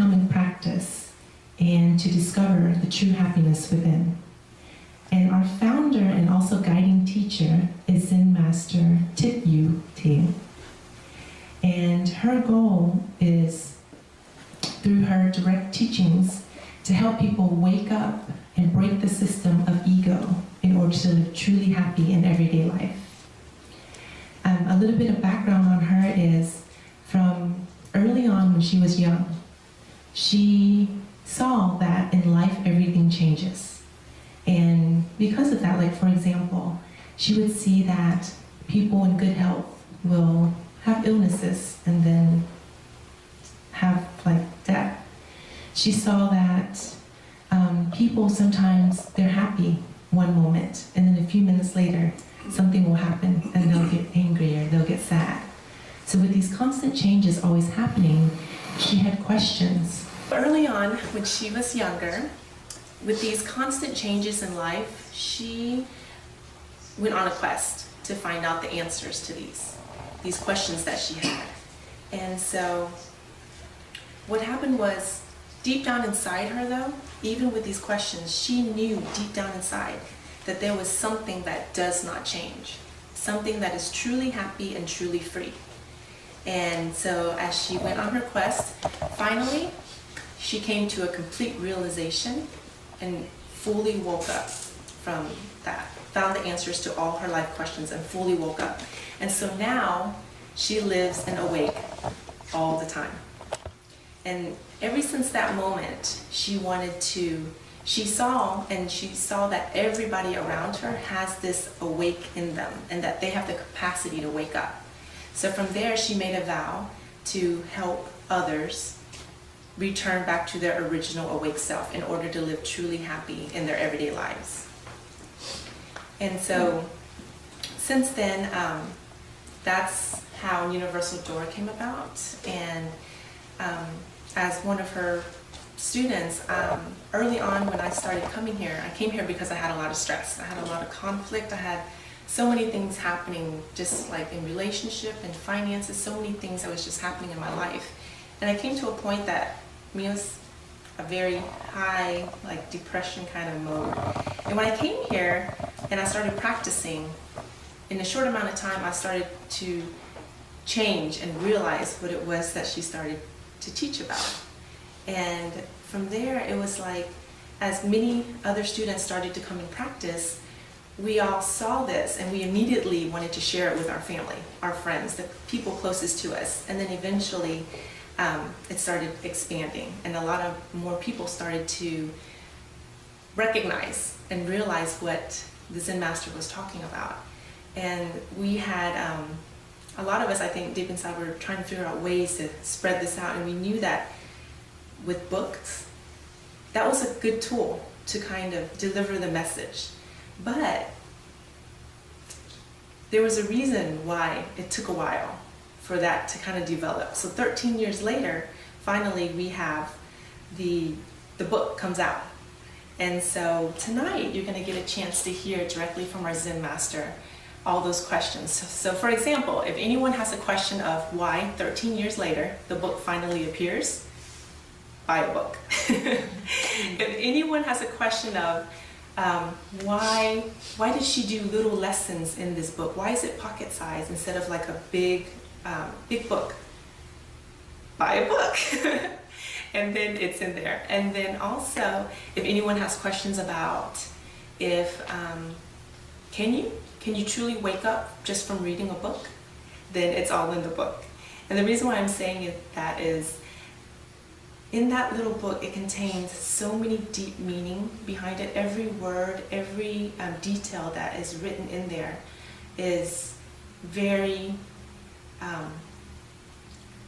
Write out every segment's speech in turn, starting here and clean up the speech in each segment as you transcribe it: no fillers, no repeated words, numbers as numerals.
come and practice and to discover the true happiness within. And our founder and also guiding teacher is Zen Master Thich Dieu Thien. And her goal is, through her direct teachings, to help people wake up and break the system of ego in order to live truly happy in everyday life. A little bit of background on her is, from early on when she was young, she saw that in life everything changes. And because of that, like for example, she would see that people in good health will have illnesses and then have like death. She saw that people sometimes, they're happy one moment and then a few minutes later something will happen and they'll get angry or they'll get sad. So with these constant changes always happening, she had questions. Early on, when she was younger, with these constant changes in life, she went on a quest to find out the answers to these questions that she had. And so what happened was, deep down inside her though, even with these questions, she knew deep down inside that there was something that does not change, something that is truly happy and truly free. And so as she went on her quest, finally, she came to a complete realization and fully woke up from that, found the answers to all her life questions and fully woke up. And so now she lives and awake all the time. And ever since that moment, she saw that everybody around her has this awake in them and that they have the capacity to wake up. So from there, she made a vow to help others return back to their original awake self in order to live truly happy in their everyday lives. And so since then, that's how Universal Door came about. And as one of her students, early on when I started coming here, I came here because I had a lot of stress. I had a lot of conflict. I had so many things happening, just like in relationship and finances, so many things that was just happening in my life. And I came to a point that it was a very high, like depression kind of mode. And when I came here and I started practicing, in a short amount of time, I started to change and realize what it was that she started to teach about. And from there, it was like, as many other students started to come and practice, we all saw this and we immediately wanted to share it with our family, our friends, the people closest to us. And then eventually it started expanding and a lot of more people started to recognize and realize what the Zen Master was talking about. And we had, a lot of us, I think, deep inside, were trying to figure out ways to spread this out. And we knew that with books, that was a good tool to kind of deliver the message. But there was a reason why it took a while for that to kind of develop. So 13 years later, finally we have the book comes out. And so tonight you're going to get a chance to hear directly from our Zen Master all those questions. So for example, if anyone has a question of why 13 years later the book finally appears, buy a book. If anyone has a question of why did she do little lessons in this book? Why is it pocket size instead of like a big book? Buy a book. And then it's in there. And then also, if anyone has questions about if can you truly wake up just from reading a book, then it's all in the book. And the reason why I'm saying that is, in that little book, it contains so many deep meaning behind it. Every word, every detail that is written in there is very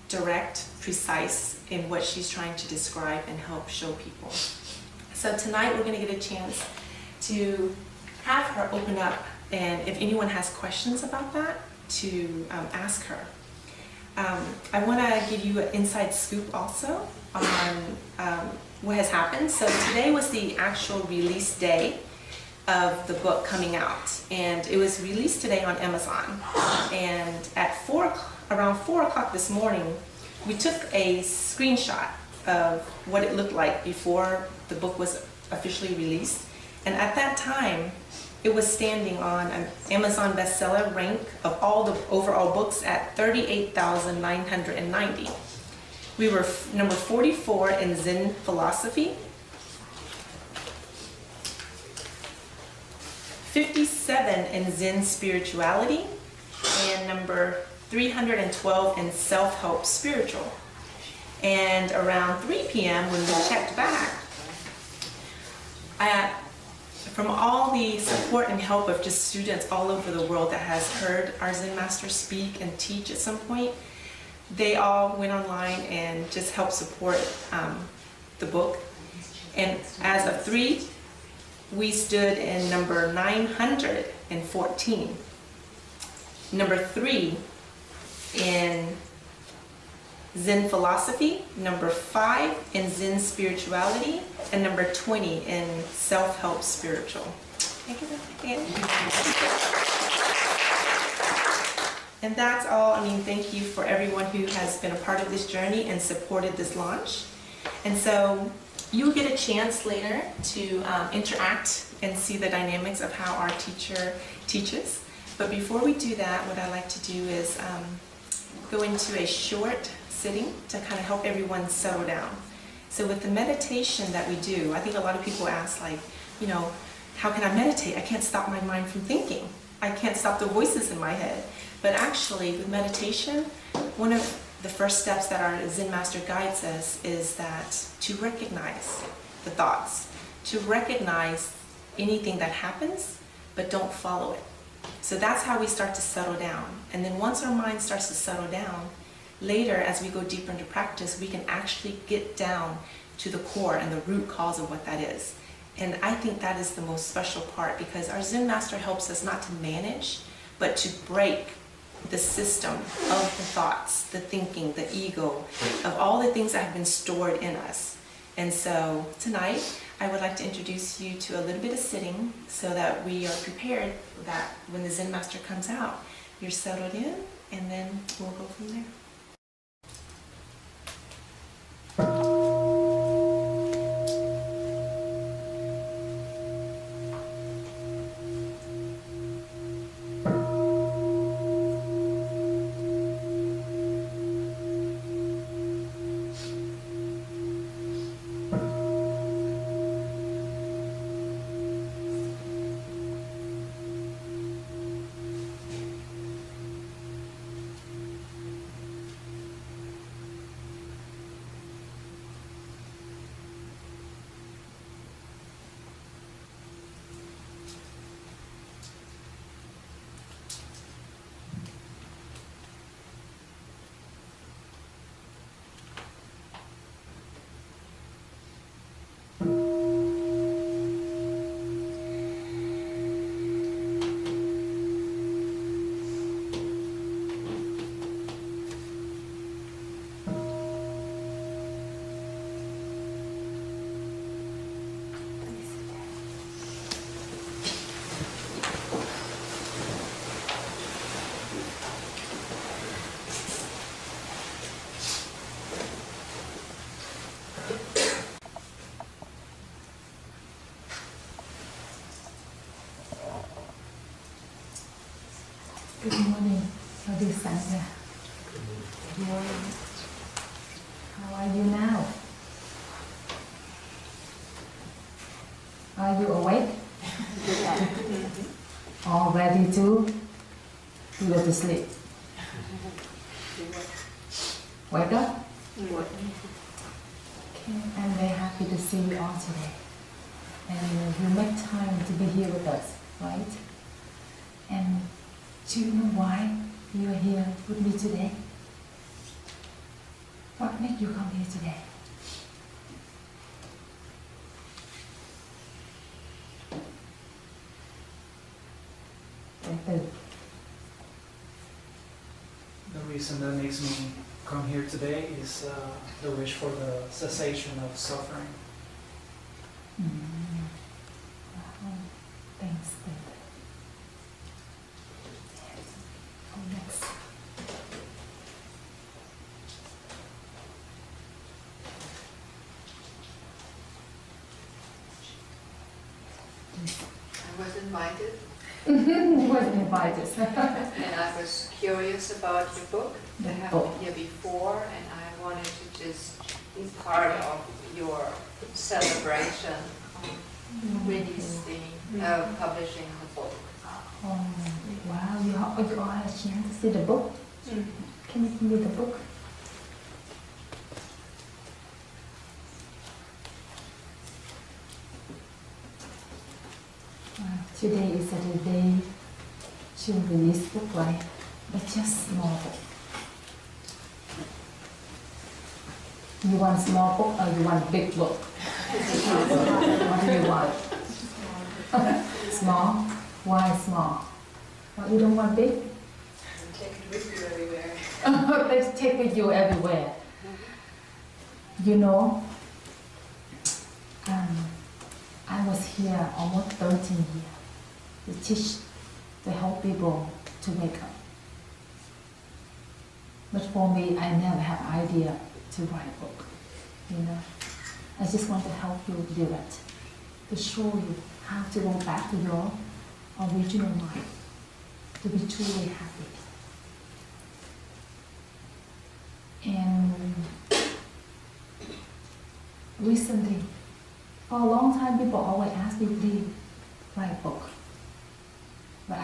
direct, precise in what she's trying to describe and help show people. So tonight we're going to get a chance to have her open up, and if anyone has questions about that, to ask her. I want to give you an inside scoop also on what has happened. So today was the actual release day of the book coming out, and it was released today on Amazon. And at around 4 o'clock this morning, we took a screenshot of what it looked like before the book was officially released. And at that time, it was standing on an Amazon bestseller rank of all the overall books at 38,990. We were number 44 in Zen philosophy, 57 in Zen spirituality, and number 312 in self-help spiritual. And around 3 p.m. when we checked back, from all the support and help of just students all over the world that has heard our Zen Master speak and teach at some point, they all went online and just helped support the book. And as of 3, we stood in number 914. Number 3 in Zen philosophy, number 5 in Zen spirituality, and number 20 in self-help spiritual. And that's all. I mean, thank you for everyone who has been a part of this journey and supported this launch. And so you'll get a chance later to interact and see the dynamics of how our teacher teaches. But before we do that, what I like to do is go into a short sitting to kind of help everyone settle down. So with the meditation that we do, I think a lot of people ask, like, you know, how can I meditate? I can't stop my mind from thinking. I can't stop the voices in my head. But actually, with meditation, one of the first steps that our Zen Master guides us is that to recognize the thoughts, to recognize anything that happens, but don't follow it. So that's how we start to settle down. And then once our mind starts to settle down, later as we go deeper into practice, we can actually get down to the core and the root cause of what that is. And I think that is the most special part, because our Zen Master helps us not to manage, but to break the system of the thoughts, the thinking, the ego, of all the things that have been stored in us. And so tonight, I would like to introduce you to a little bit of sitting so that we are prepared that when the Zen Master comes out, you're settled in, and then we'll go from there. Good morning, Lady Sandra. Good morning. How are you now? Are you awake? All ready to go to sleep? Wake up? Okay, I'm very happy to see you all today. And you make time to be here with us, right? And do you know why you are here with me today? What made you come here today? The reason that makes me come here today is the wish for the cessation of suffering. Wow. Thanks, David. Oh, next. invited, You wasn't invited. and I was curious about your book. The I have book. been here before, and I wanted to just be part of your celebration of releasing, publishing the book. Oh, wow, you all had a chance to see the book? Can you give me the book? Today is the day to release book, right? But just small book. You want small book or you want big book? What do you want? Small? Why small? Well, you don't want big? Take it with you everywhere. Let's take with you everywhere. You know, I was here almost 13 years to teach, to help people to wake up. But for me, I never had idea to write a book. You know, I just want to help you do it, to show you how to go back to your original mind, to be truly happy. And recently, for a long time, people always ask me, please write a book. But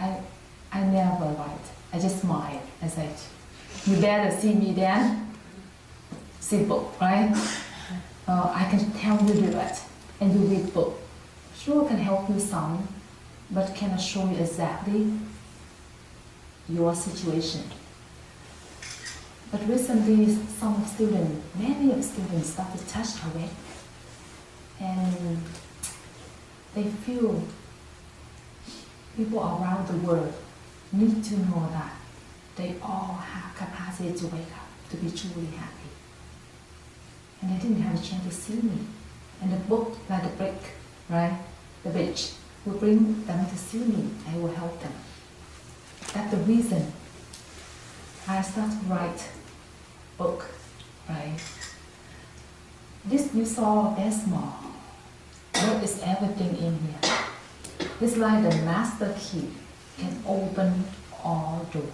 I never write. I just smile and say, you better see me then. See book, right? I can tell you do it, and you read book. Sure can help you some, but cannot show you exactly your situation. But recently, some students, many of students start to touch away, and they feel people around the world need to know that they all have capacity to wake up, to be truly happy. And they didn't have a chance to see me. And the book, like the brick, right? The beach, will bring them to see me. I will help them. That's the reason I started to write book, right? This you saw very small. There is everything in here. It's like the master key can open all doors,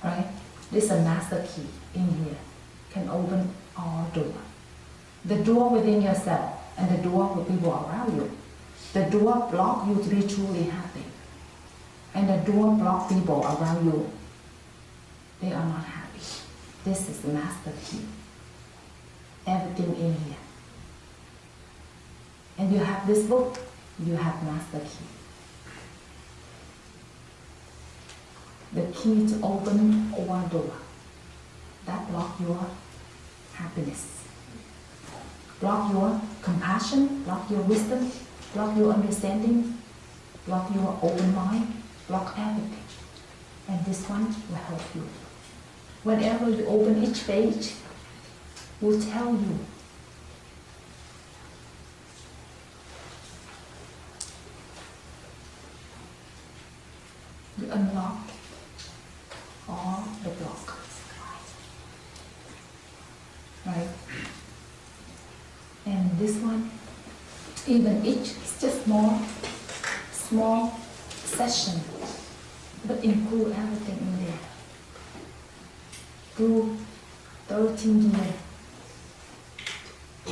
right? This is a master key in here, can open all doors. The door within yourself and the door with people around you. The door block you to be truly happy. And the door block people around you. They are not happy. This is the master key. Everything in here. And you have this book, you have master key. The key to open one door. That block your happiness. Block your compassion, block your wisdom, block your understanding, block your open mind, block everything. And this one will help you. Whenever you open each page, will tell you you unlock all the blocks. Right? And this one, even each is just small session, but include everything in there. Through 13 years,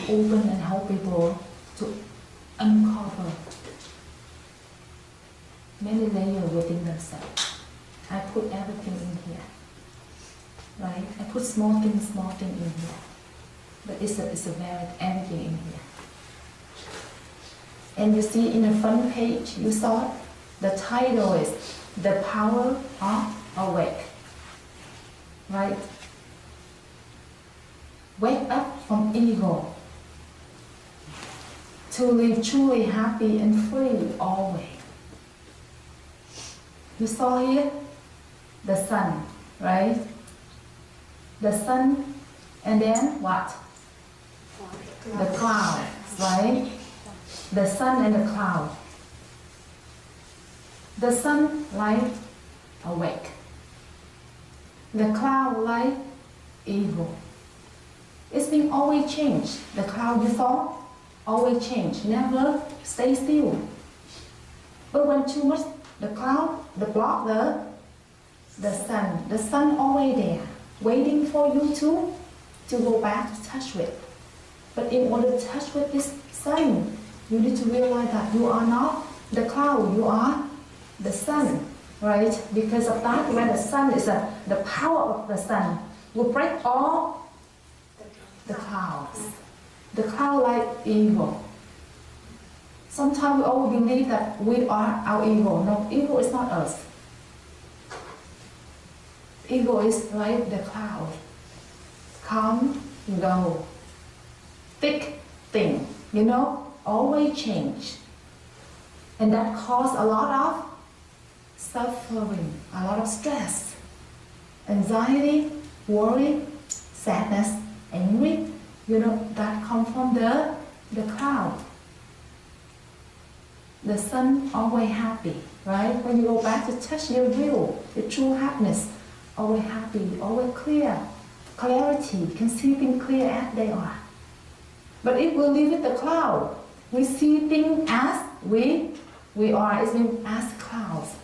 open and help people to uncover many layers within themselves. I put everything in here, right? I put small thing in here. But it's a very everything in here. And you see in the front page, you saw the title is The Power of Awake. Right? Wake up from ego to live truly happy and free always. You saw here the sun, right? The sun, and then what? The cloud, right? The sun and the cloud. The sun light awake. The cloud light ego. It's been always changed. The cloud you saw always change, never stay still. But when too much, the cloud, the block the sun always there, waiting for you to go back to touch with. But in order to touch with this sun, you need to realize that you are not the cloud, you are the sun, right? Because of that, when the sun is the power of the sun will break all the clouds. The cloud like evil. Sometimes we all believe that we are our evil. No, evil is not us. Evil is like the cloud. Come, go. Thick thing, always change. And that causes a lot of suffering, a lot of stress, anxiety, worry, sadness, angry. That comes from the cloud. The sun always happy, right? When you go back to touch your real, the true happiness, always happy, always clear, clarity, can see things clear as they are. But if we live with the cloud, we see things as we are, it's been as clouds.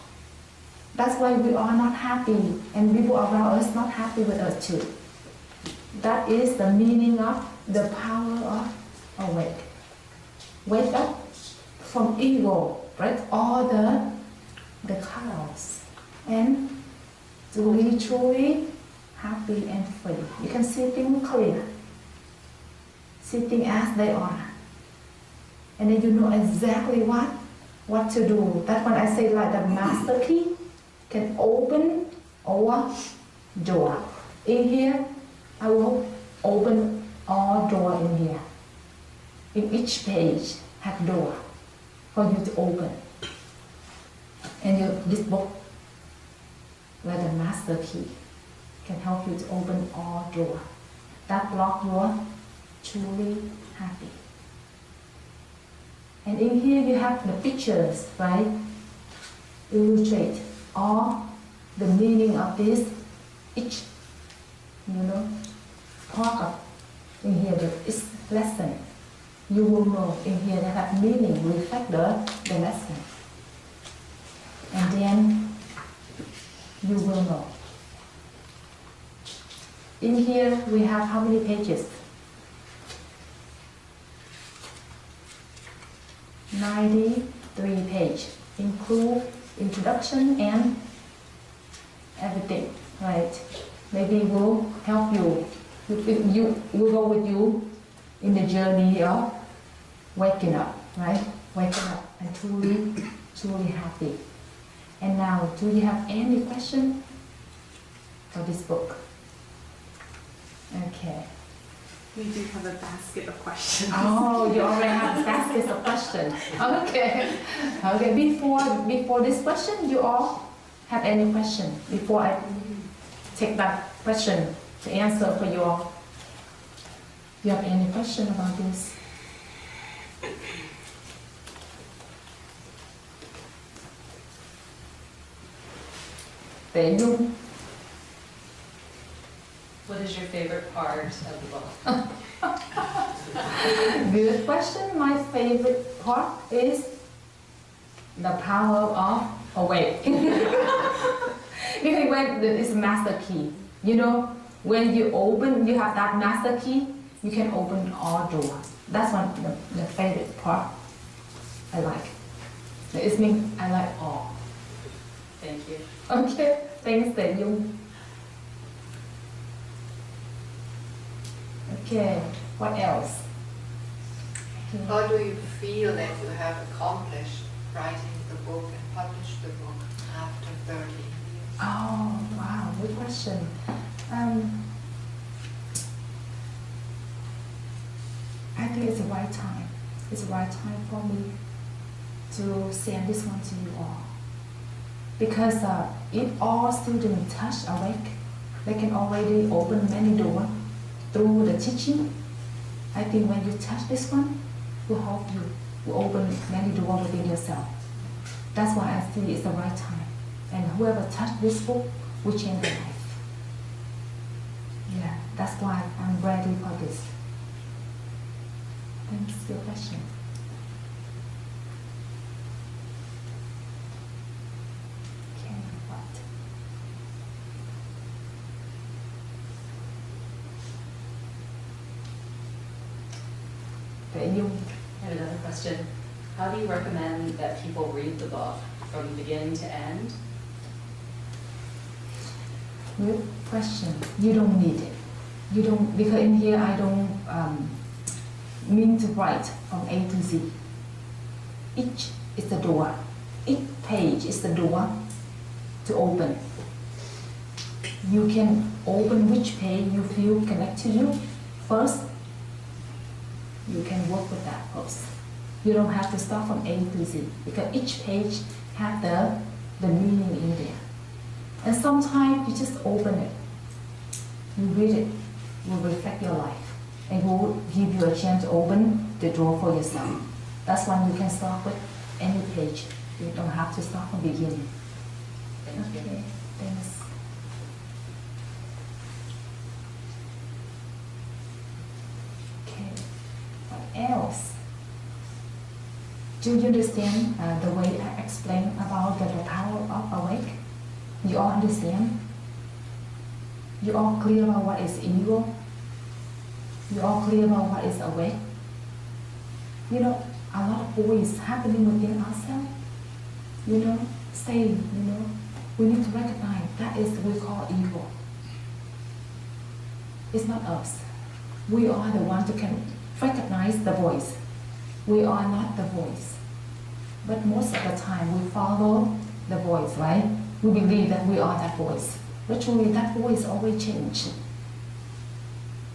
That's why we are not happy, and people around us not happy with us too. That is the meaning of the power of awake. Wake up from evil, break all the clouds, and to be truly happy and free. You can see things clear, see things as they are, and then you know exactly what to do. That's when I say like the master key can open our door. In here, I will open all door in here. In each page have door for you to open. And this book, like the master key, can help you to open all door. That block you are truly happy. And in here you have the pictures, right? Illustrate all the meaning of this, each, part of in here, this lesson. You will know in here that have meaning, reflect the lesson. And then you will know. In here we have how many pages? 93 pages, include introduction and everything, right? Maybe will help you. You will go with you in the journey of waking up, right? Waking up and truly happy. And now, do you have any question for this book? Okay. We do have a basket of questions. Oh, you already have baskets of questions. Okay. Okay. Before this question, you all have any question before I take that question to answer for you all? You have any question about this? Tệ Nhung. What is your favorite part of the book? Good question. My favorite part is the power of awake. Because when it's master key, when you open, you have that master key, you can open all doors. That's one the favorite part I like. It means I like all. Thank you. Okay, thanks Tệ Nhung. Okay, what else? How do you feel that you have accomplished writing the book and published the book after 30 years? Oh, wow, good question. I think it's the right time. It's the right time for me to send this one to you all. Because if all students touch awake, they can already open many doors through the teaching. I think when you touch this one, will help you to open many doors within yourself. That's why I think it's the right time. And whoever touched this book will change their life. Yeah, that's why I'm ready for this. Thanks for your question. để dung. I have another question. How do you recommend that people read the book from beginning to end? Good question. You don't need it. You don't, because in here I don't mean to write from A to Z. Each is the door. Each page is the door to open. You can open which page you feel connect to you first. You can work with that first. You don't have to start from A to Z because each page have the meaning in there. And sometimes you just open it. You read it. It will reflect your life. And will give you a chance to open the door for yourself. That's when you can start with any page. You don't have to start from beginning. Thank you. Okay, thanks. Okay, what else? Do you understand the way I explained about the power of awake? You all understand? You all clear about what is ego? You all clear about what is awake? You know, a lot of voice happening within ourselves. You know, saying, you know, we need to recognize that is what we call ego. It's not us. We are the ones who can recognize the voice. We are not the voice. But most of the time we follow the voice, right? We believe that we are that voice. But truly that voice always changes.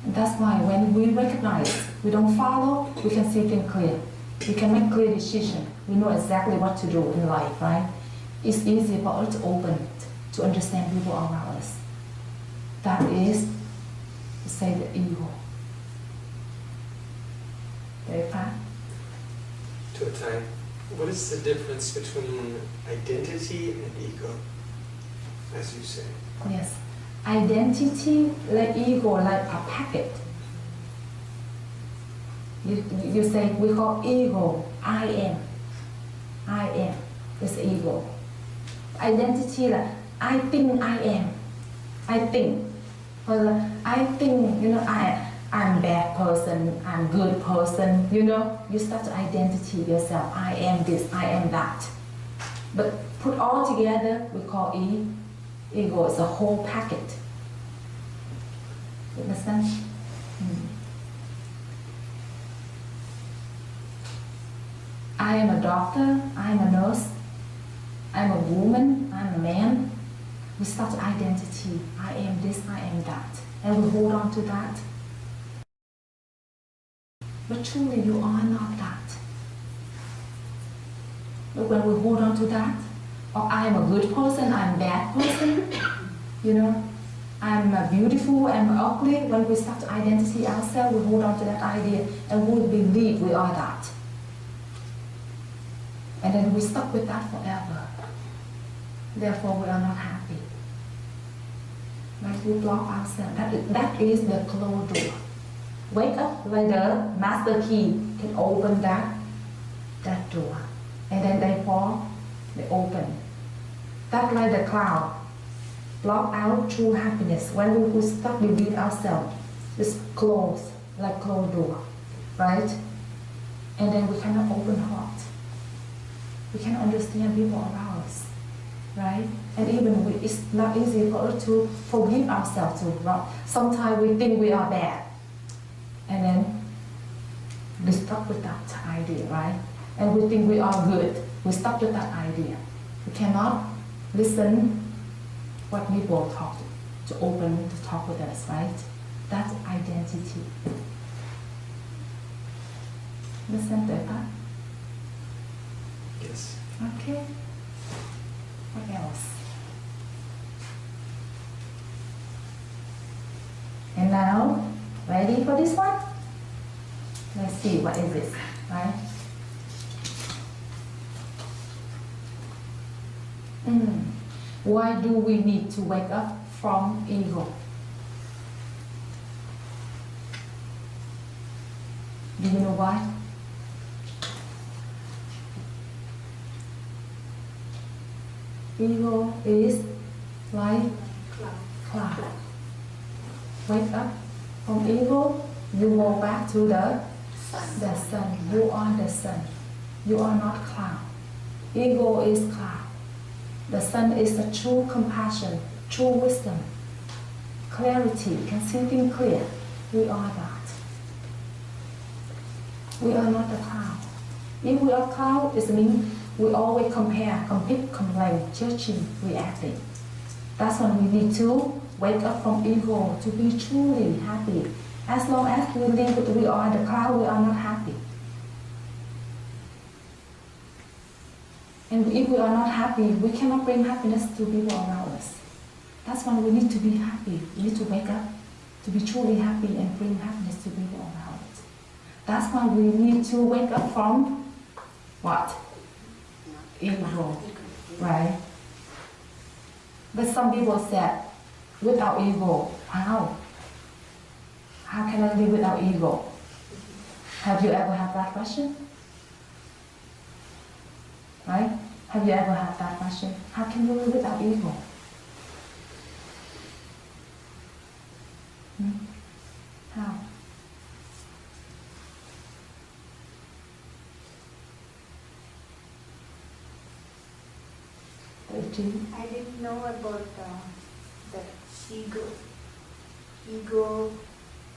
And that's why when we recognize, we don't follow, we can see things clear. We can make clear decisions. We know exactly what to do in life, right? It's easy for us to open, to understand people around us. That is, to say the ego. Very fast. To a time. What is the difference between identity and ego, as you say? Yes. Identity, like ego, like a packet. You say, we call ego, I am. I am is ego. Identity, like, I think I am. I think. Or I think, you know, I'm a bad person, I'm a good person, you know. You start to identity yourself. I am this, I am that. But put all together, we call ego. It's a whole packet. You understand? I am a doctor, I am a nurse, I'm a woman, I'm a man. We start to identity. I am this, I am that. And we hold on to that. But truly you are not that. But when we hold on to that, or I am a good person, I'm a bad person, you know, I'm beautiful, I'm ugly, when we start to identity ourselves, we hold on to that idea and we believe we are that. And then we stuck with that forever. Therefore we are not happy. Like we block ourselves. That is the closed door. Wake up like the master key can open that door. And then they fall, they open. That's like the cloud. Block out true happiness. When we stop believing ourselves, it's closed, like closed door, right? And then we cannot open heart. We cannot understand people around us, right? And even it's not easy for us to forgive ourselves too. Right? Sometimes we think we are bad, and then we stuck with that idea, right? And we think we are good. We stuck with that idea. We cannot listen what people talk to open to talk with us, right? That's identity. Listen to that. Yes. Okay. What else? And now, ready for this one? Let's see, what is this, right? Why do we need to wake up from ego? Do you know why? Ego is like cloud. Wake up from ego, you go back to the The sun. You are the sun. You are not cloud. Ego is cloud. The sun is the true compassion, true wisdom, clarity, can see things clear. We are that. We are not the cloud. If we are cloud, it means we always compare, compete, complain, judging, reacting. That's when we need to wake up from ego to be truly happy. As long as we live with we are the cloud, we are not happy. And if we are not happy, we cannot bring happiness to people around us. That's when we need to be happy. We need to wake up to be truly happy and bring happiness to people around us. That's why we need to wake up from what? Ego, right? But some people said, without ego, how? How can I live without ego? Have you ever had that question? Right? Have you ever had that question? How can you live without ego? How? I didn't know about the ego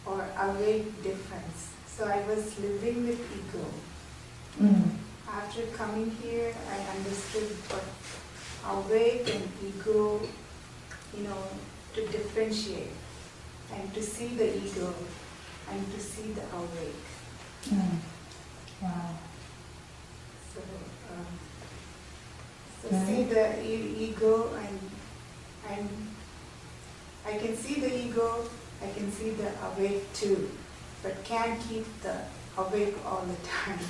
or awake difference. So I was living with ego. After coming here, I understood what awake and ego, to differentiate and to see the ego and to see the awake. Wow. So see the ego and I can see the ego, I can see the awake too, but can't keep the awake all the time.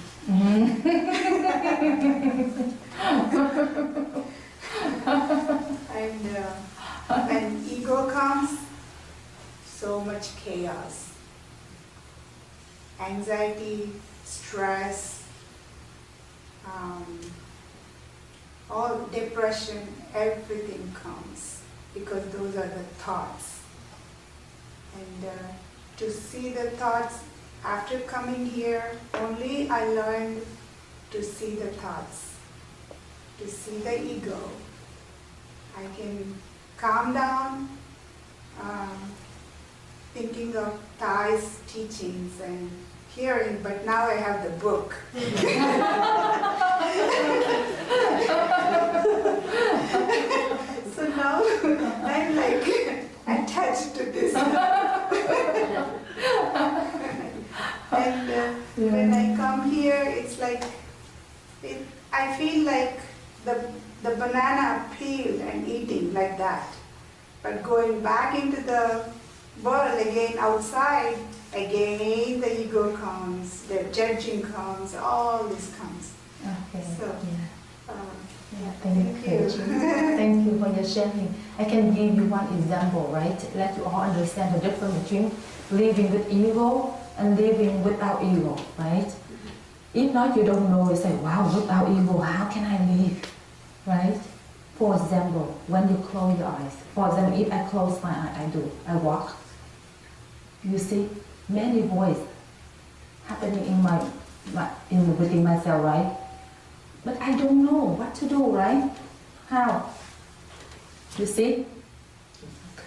And when ego comes, so much chaos, anxiety, stress, all depression, everything comes because those are the thoughts. And to see the thoughts after coming here, only I learned to see the thoughts, to see the ego. I can calm down, thinking of Thai's teachings and hearing, but now I have the book. So now I'm like attached to this. And when I come here, it's like, I feel like the banana peeled and eating like that. But going back into the world again, outside, again the ego comes, the judging comes, all this comes. Okay. So, Thank you. Thank you for your sharing. I can give you one example, right? Let you all understand the difference between living with ego and living without ego, right? If not, you don't know. You say, wow, without ego, how can I live, right? For example, when you close your eyes. For example, if I close my eye, I walk. You see many voices happening within myself, right? But I don't know what to do, right? How? You see?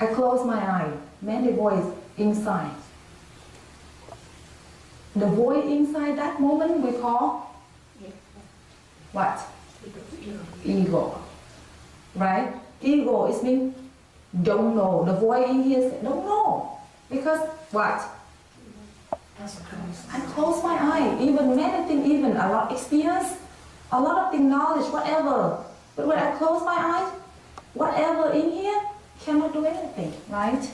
I close my eye, many voices inside. The voice inside that moment we call what? Ego. Right? Ego is mean don't know. The voice in here says don't know. Because what? I close my eye. Even many things, even a lot of experience, a lot of things, knowledge, whatever. But when I close my eyes, whatever in here cannot do anything, right?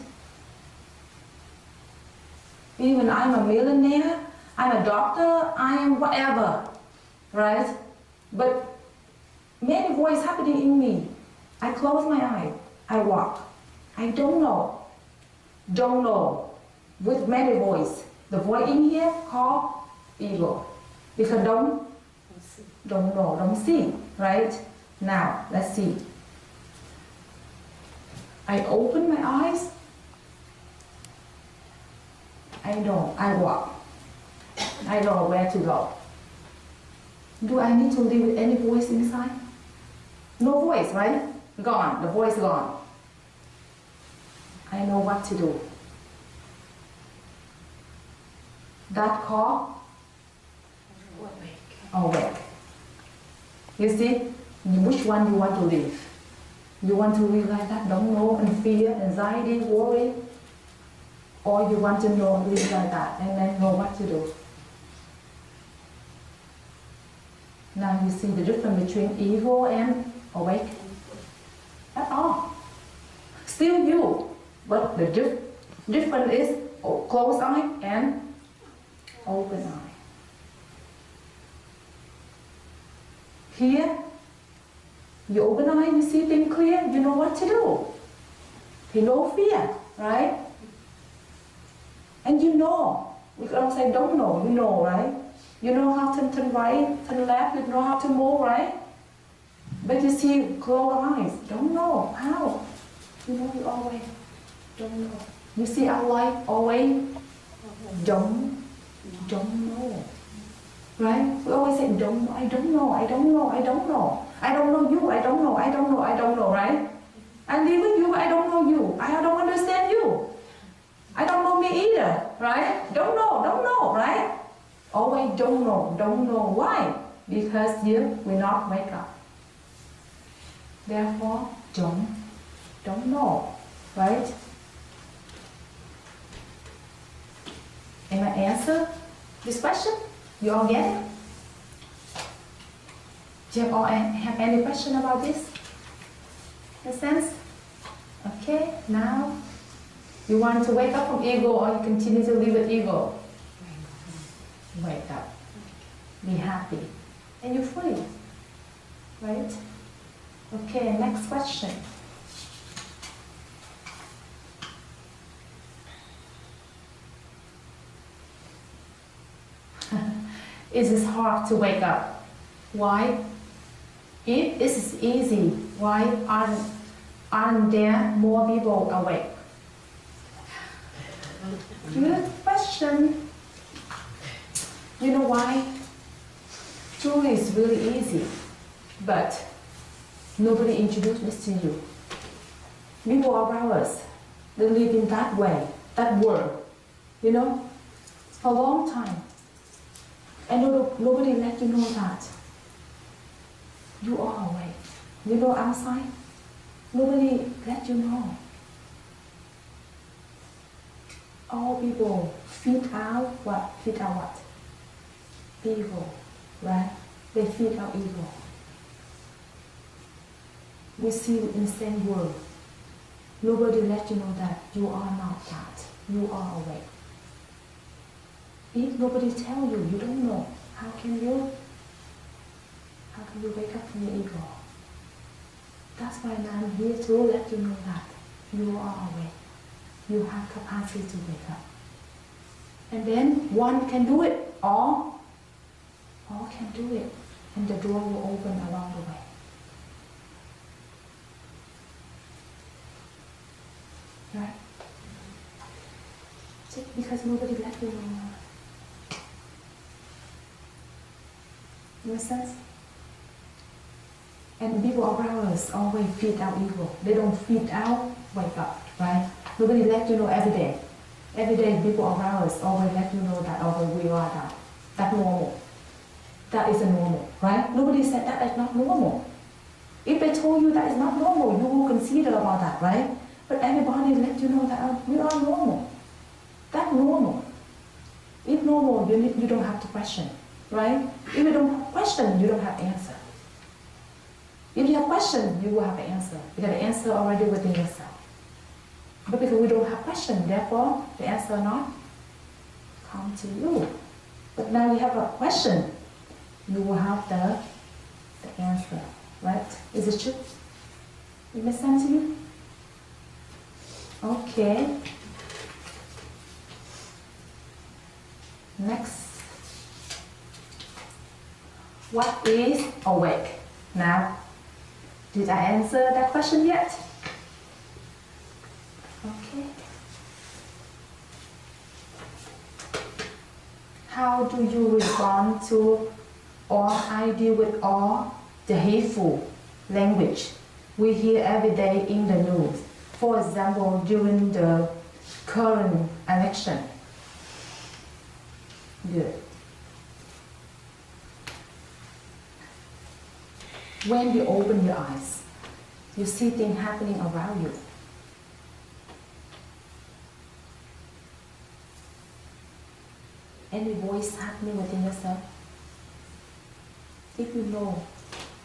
Even I'm a millionaire, I'm a doctor, I am whatever, right? But many voices happening in me. I close my eye, I walk. I don't know. With many voices. The voice in here called ego. Because don't know, don't see, right? Now, let's see. I open my eyes. I walk. I know where to go. Do I need to live with any voice inside? No voice, right? Gone, the voice gone. I know what to do. That call, awake. You see, which one you want to live? You want to live like that, don't know, and fear, anxiety, worry? Or you want to know, live like that, and then know what to do? Now you see the difference between evil and awake? That's all. Still you, but the difference is closed eye and open eye. Here, you open eye, you see things clear, you know what to do. You no fear, right? And you know. We don't say don't know, you know, right? You know how to turn right, turn left, you know how to move, right? But you see closed eyes, don't know how. You know, you always don't know. You see our life always don't know. Right? We always say don't know, I don't know, I don't know, I don't know. I don't know you, I don't know, I don't know, I don't know, right? I live with you, I don't know you. I don't understand you. I don't know me either, right? Don't know, right? Always don't know. Why? Because you will not wake up. Therefore, don't know, right? Am I answer this question? You all get it? Do you all have any question about this? Make sense? Okay, now you want to wake up from ego or you continue to live with ego? Wake up. Be happy. And you're free. Right? Okay, next question. It is hard to wake up. Why? If this is easy, why aren't there more people awake? Good question. You know why? Truly it's really easy, but nobody introduced this to you. People around us, they live in that way, that world, you know, for a long time. And nobody let you know that. You are awake. You know outside, nobody let you know. All people feed out what? Feed out what? Evil, right? They feed out evil. We see in the same world. Nobody let you know that you are not that. You are awake. If nobody tell you, you don't know. How can you wake up from your ego? That's why I'm here to let you know that you are awake. You have capacity to wake up. And then one can do it, all can do it. And the door will open along the way. Right? Just because nobody let you know. Make sense? And people around us always feed out evil. They don't feed out wake up, right? Nobody let you know every day. Every day people around us always let you know that we are that. That's normal. That is a normal, right? Nobody said that is not normal. If they told you that is not normal, you will consider about that, right? But everybody let you know that we are normal. That's normal. If normal, you don't have to question, right? If you don't question, you don't have answer. If you have question, you will have an answer. Because the answer already within yourself. But because we don't have question, therefore the answer not come to you. But now you have a question, you will have the answer, right? Is it true? It makes sense to you? Okay. Next. What is awake? Now, did I answer that question yet? Okay. how do you respond to or I deal with all the hateful language we hear every day in the news? For example, during the current election. Good. When you open your eyes, you see things happening around you. Any voice happening within yourself? If you know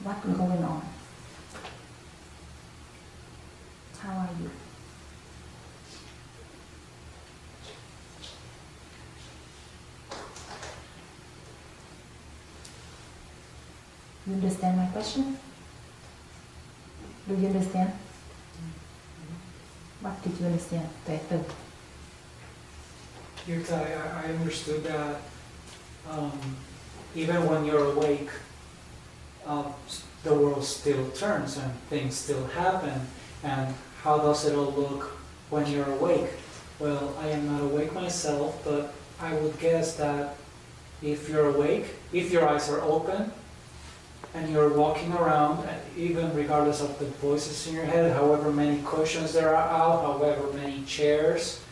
what's going on, how are you? You understand my question? Do you understand? What did you understand? I understood that even when you're awake, the world still turns and things still happen. And how does it all look when you're awake? Well, I am not awake myself, but I would guess that if you're awake, if your eyes are open, and you're walking around, even regardless of the voices in your head, however many cushions there are out, however many chairs,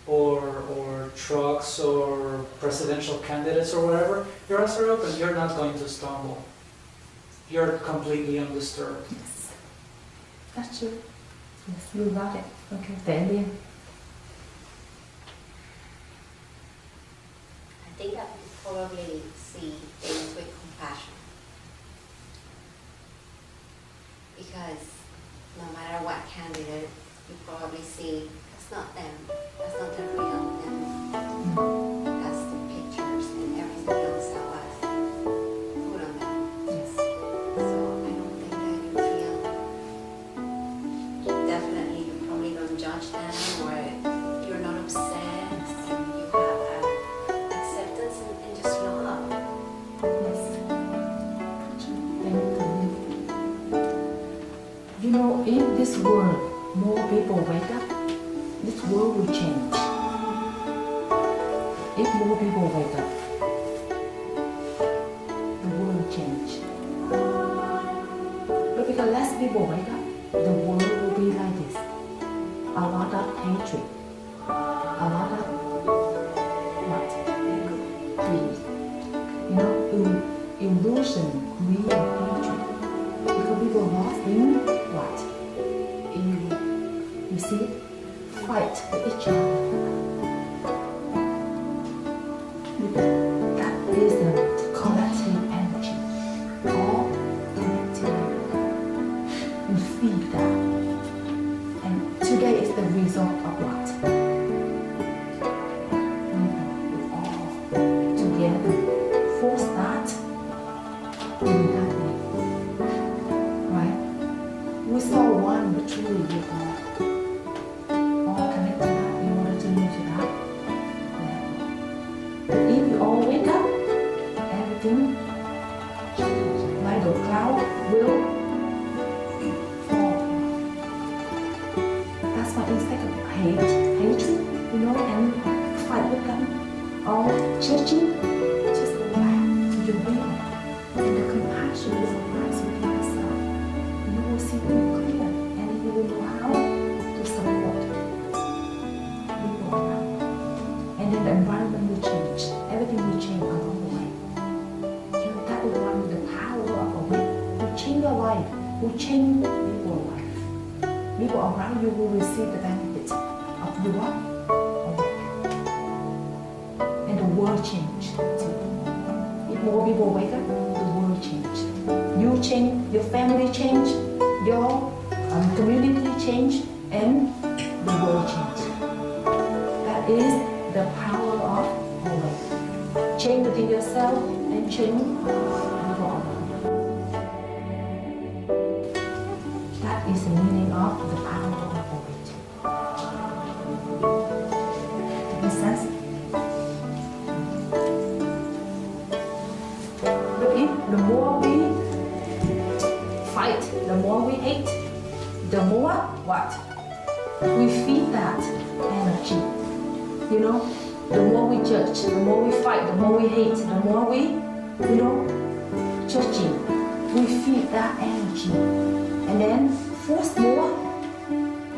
or trucks, or presidential candidates, or whatever, your eyes are open, you're not going to stumble. You're completely undisturbed. Yes, that's true. Yes, you got it. Okay, Daniel. I think that we probably see things with compassion. Because no matter what candidate, you probably see that's not them, that's not the real them, that's the pictures and everything else that was put on them. Yes. So I don't think that you feel, definitely you probably don't judge them or you're not upset and you have acceptance and just love. Yes. Thank you. You know, in this world, more people wake up, this world will change. If more people wake up, the world will change. But because less people wake up, the world will be like this. A lot of hatred, a lot of what? Greed. You know, illusion, greed, and hatred. Because people lost in what? You see it? Fight with each other. That is the collective energy. All collective. We feed that. And today is the result of what? We all together force that in that way. Right? We saw one, but truly we all connected up in order to move to that level. But if you all wake up, everything changes. Like the cloud will fall. That's why instead of hatred, you know, and fight with them, all judging, just go back to your will. And the compassion will arise within yourself. You will see things clear, and you will know how to support people around you. And then the environment will change. Everything will change along the way. You know, that is one of the power of a way. You change your life, will change people's life. People around you will receive the benefits of your work. And the world change too. If more people wake up, the world change. You change, your family change, your community change, and the world change. That is the power of awakening. Change within yourself and change people around you. That is the meaning of the power of awakening. Makes sense? But if the more we fight, the more we hate, the more what? We feed that energy. You know, The more we judge, the more we fight, the more we hate, the more we, judging, we feel that energy. And then force more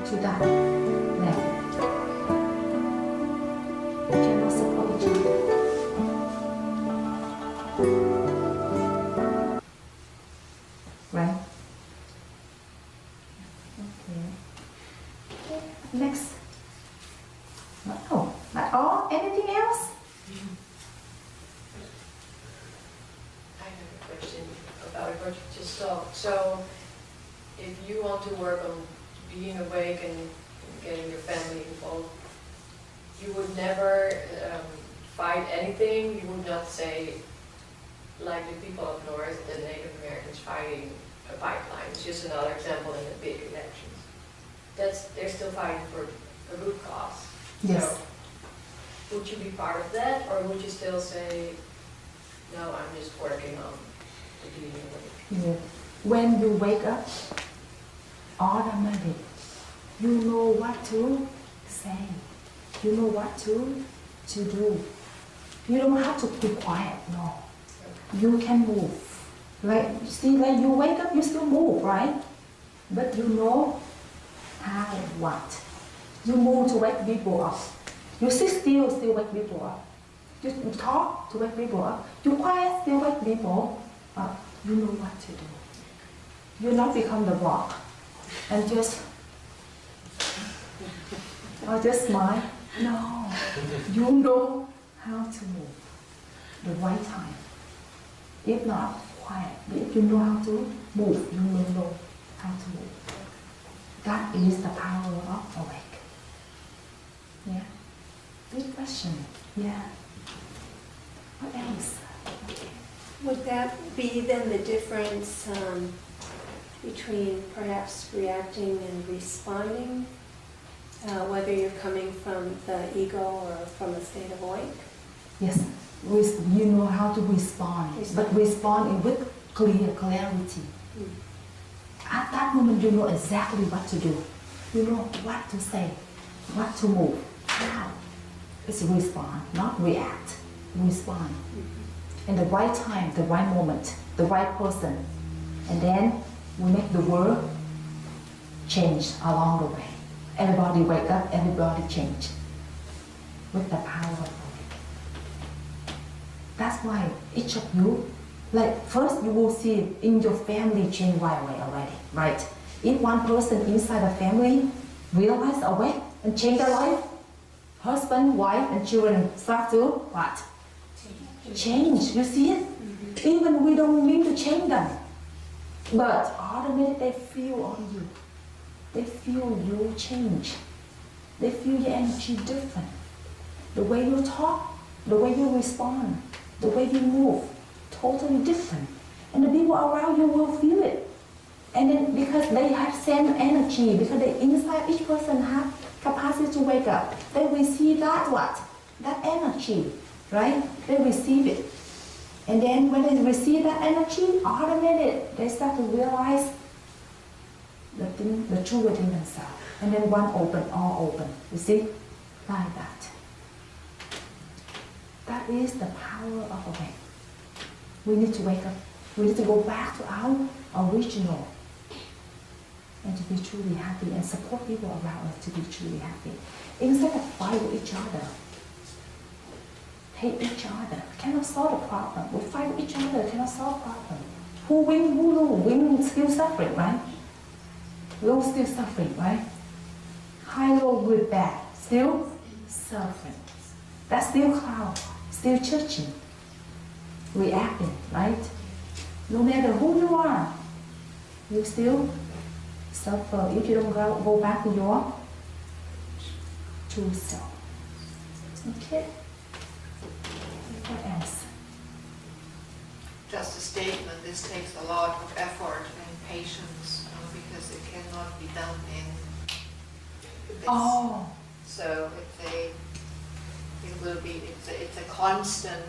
to that level. We cannot support each other. Right? Okay. Next. Oh, that's all? Anything else? I have a question about what you just said. So, if you want to work on being awake and getting your family involved, you would never fight anything. You would not say, like the people up north, the Native Americans fighting a pipeline. It's just another example in the big elections. They're still fighting for a good cause. Yes. So, would you be part of that, or would you still say, no, I'm just working on being awake? Yeah. When you wake up, automatic, you know what to say. You know what to do. You don't have to be quiet, no. You can move. Like, see, like you wake up, you still move, right? But you know how, what. You move to wake people up. You sit still wake people up. You talk to wake people up. You quiet, still wake people up. You know what to do. You not become the rock and just smile. No, you know how to move the right time. If not, quiet. But if you know how to move, you know how to move. That is the power of awake. Yeah. Good question. Yeah. What else? Would that be then the difference between perhaps reacting and responding, whether you're coming from the ego or from a state of awake? Yes. You know how to respond. But respond with clarity. At that moment, you know exactly what to do. You know what to say, what to move, how. It's respond, not react. Respond. In the right time, the right moment, the right person. And then we make the world change along the way. Everybody wake up, everybody change. With the power of awake. That's why each of you, like first you will see in your family change right away already, right? If one person inside the family realize awake and change their life, husband, wife, and children start to what? Change. You see it? Even we don't mean to change them. But automatically they feel on you. They feel you change. They feel your energy different. The way you talk, the way you respond, the way you move, totally different. And the people around you will feel it. And then because they have same energy, because they inside each person have capacity to wake up, they receive that what? That energy, right? They receive it. And then when they receive that energy, automatically they start to realize the truth within themselves. And then one open, all open. You see? Like that. That is the power of awake. We need to wake up. We need to go back to our original and to be truly happy and support people around us to be truly happy. Instead of fight with each other, hate each other, cannot solve the problem. We fight with each other, cannot solve the problem. Who win, who lose? Win still suffering, right? Lose still suffering, right? High, low, good, bad, still suffering. That's still cloud, still judging, reacting, right? No matter who you are, you still suffer if you don't go back to your true self. Okay? What else? Just a statement, this takes a lot of effort and patience because it cannot be done in this. Oh. So it's a constant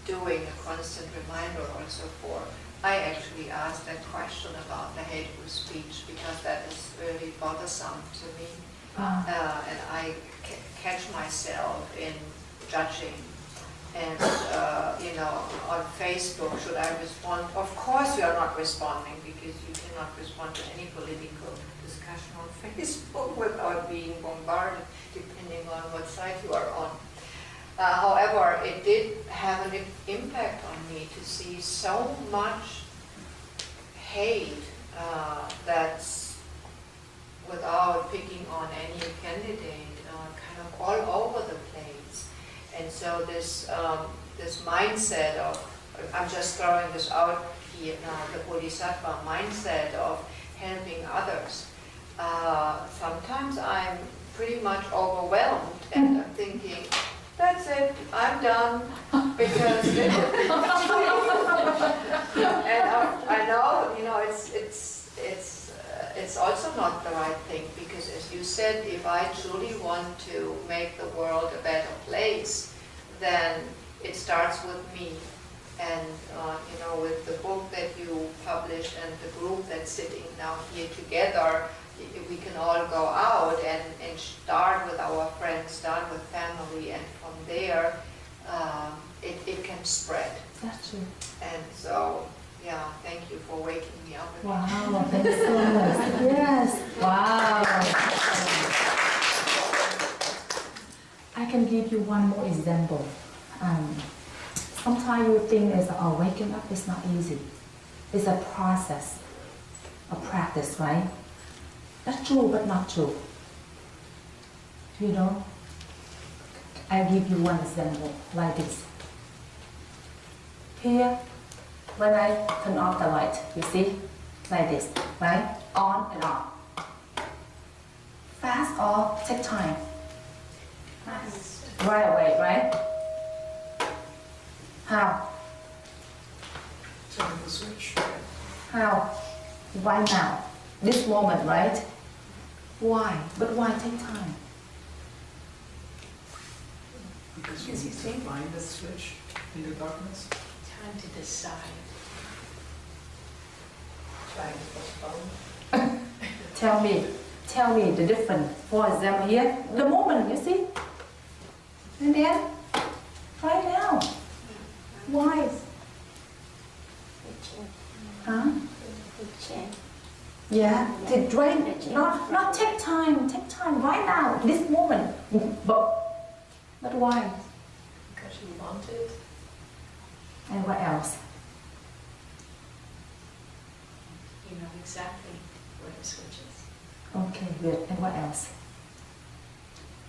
doing, a constant reminder also for. I actually asked that question about the hateful speech because that is really bothersome to me. And I catch myself in judging. And, on Facebook, should I respond? Of course you are not responding, because you cannot respond to any political discussion on Facebook without being bombarded, depending on what side you are on. However, it did have an impact on me to see so much hate that's, without picking on any candidate, kind of all over the place. And so this mindset of, I'm just throwing this out here now, the Bodhisattva mindset of helping others. Sometimes I'm pretty much overwhelmed and I'm thinking, that's it, I'm done, because and I know, it's also not the right thing, because as you said, if I truly want to make the world a better place, then it starts with me. And with the book that you published and the group that's sitting now here together, we can all go out and start with our friends, start with family, and from there it can spread. That's true. And so, yeah, thank you for waking me up. Wow, thanks so much. Yes, wow. I can give you one more example. Sometimes you think waking up is not easy. It's a process, a practice, right? That's true, but not true. I'll give you one example like this. Here, when I turn off the light, you see, like this, right? On and off. Fast or take time? Fast. Right away, right? How? Turn the switch. How? Why now? This moment, right? Why? But why take time? Because you need to find the switch in the darkness. Time to decide. Trying to postpone. Tell me the difference. For example, here, the moment, you see? And then, right now. Why? Huh? Yeah, to drain, not take time right now, this moment. But why? Because you want it. And what else? You know exactly where the switch is. Okay, good. And what else?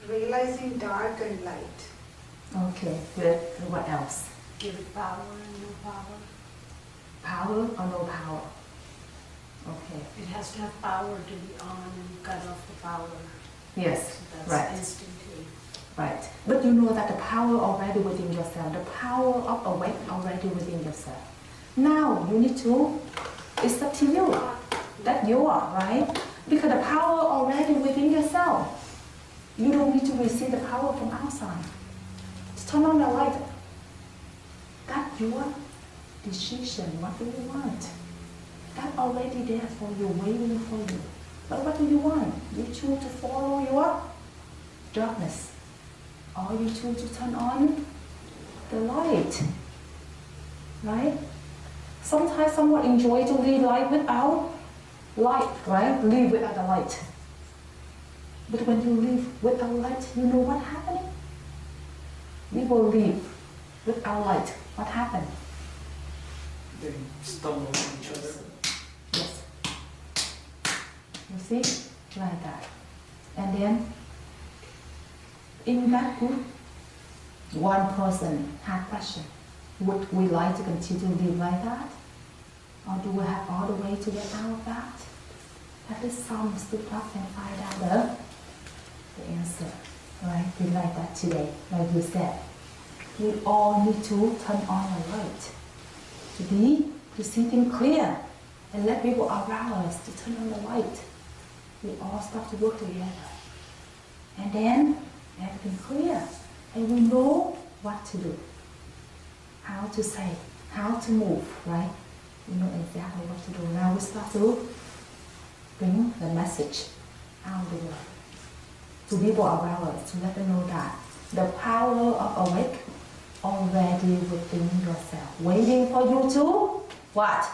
Realizing dark and light. Okay, good. And what else? Give it power and no power. Power or no power? Okay. It has to have power to be on and cut off the power. Yes, So that's right. instinctive. Right. But you know that the power already within yourself, the power of awake already within yourself. Now you need to, it's up to you, that you are, right? Because the power already within yourself. You don't need to receive the power from outside. Just turn on the light. That's your decision. What do you want? That's already there for you, waiting for you. But what do you want? You choose to follow your darkness. Or you choose to turn on the light. Right? Sometimes someone enjoys to live life without light, right? Live without the light. But when you live without light, you know what happening? We will live without light. What happened? They stumble on each other. Yes. You see? Like that. And then, in that group, one person had question. Would we like to continue to live like that? Or do we have all the way to get out of that? At least some stood up and find out the answer. Right? We like that today, like you said. We all need to turn on the light. To see things clear. And let people around us to turn on the light. We all start to work together. And then everything clear. And we know what to do. How to say, how to move, right? We know exactly what to do. Now we start to bring the message out of the world. To people around us, to let them know that the power of awake already within yourself, waiting for you to what?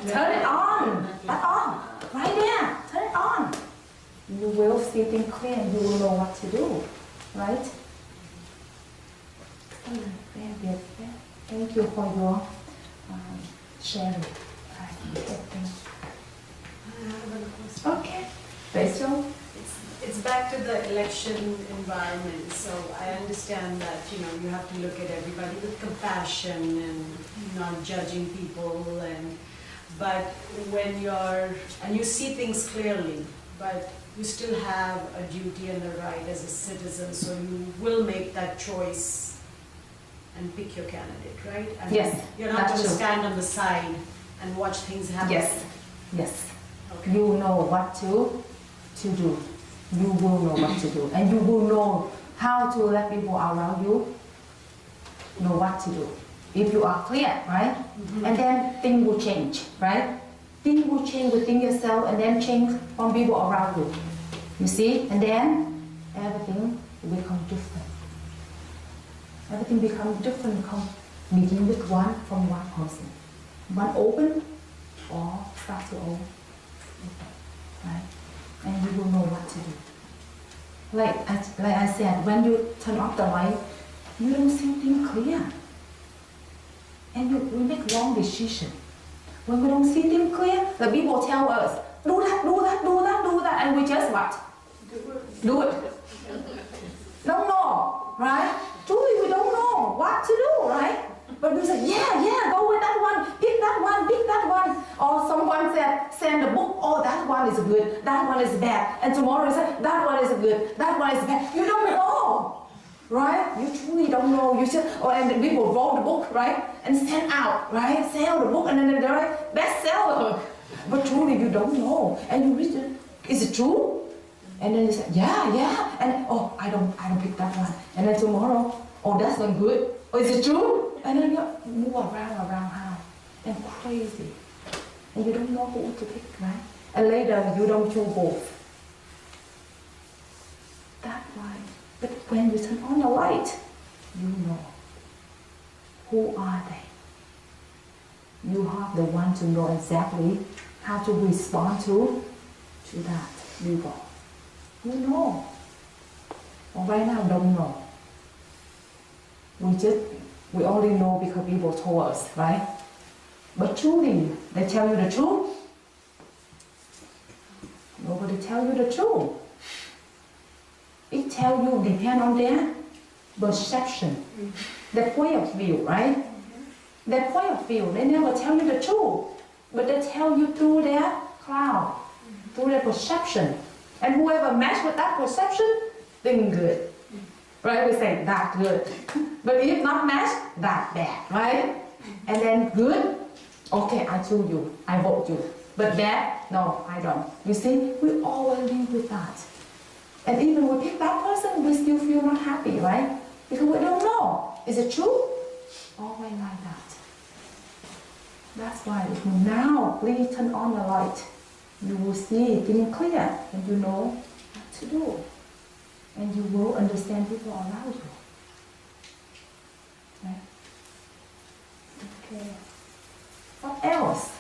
Turn it on. That's on. Right there. Turn it on. You will see things clear and you will know what to do. Right? Very good. Thank you for your sharing. Okay. Rachel? It's back to the election environment, so I understand that, you have to look at everybody with compassion and not judging people, but when you see things clearly, but you still have a duty and a right as a citizen, so you will make that choice and pick your candidate, right? I mean, Yes, you're not that's going to true. stand on the side and watch things happen. Yes. Okay. You know what to do. You will know what to do. And you will know how to let people around you know what to do. If you are clear, right? Mm-hmm. And then things will change, right? Things will change within yourself and then change from people around you. You see? And then everything will become different. Everything becomes different begin with one person. One open or start to open. Right? And you will know what to do. Like I said, when you turn off the light, you don't see things clear. And we make wrong decision. When we don't see things clear, the people tell us, do that, and we just what? Do it. Don't know, right? Truly, we don't know what to do, right? But we say, yeah, go with that one, pick that one. Or someone said, send a book, oh, that one is good, that one is bad. And tomorrow you say, that one is good, that one is bad. You don't know, right? You truly don't know. You just, and people wrote the book, right? And send out, right? Sell the book, and then they're like, bestseller. But truly, you don't know. And you read it, is it true? And then you say, yeah. And, oh, I don't pick that one. And then tomorrow, oh, that's not good. Oh, is it true? And then you move around how? And crazy. And you don't know who to pick, right? And later you don't choose both. That's why. But when you turn on the light, you know. Who are they? You have the one to know exactly how to respond to that people. You know. Or right now don't know. We only know because people told us, right? But truly, they tell you the truth. Nobody tell you the truth. It tell you depend on their perception, their point of view, right? Their point of view. They never tell you the truth, but they tell you through their cloud, through their perception. And whoever match with that perception, then good. Right? We say that good. But if not match, that bad, right? And then good, okay, I choose you, I vote you. But bad, no, I don't. You see, we always live with that. And even we pick that person, we still feel not happy, right? Because we don't know. Is it true? Always like that. That's why if you now please turn on the light, you will see things clear and you know what to do. And you will understand people around you. Right? Okay. What else?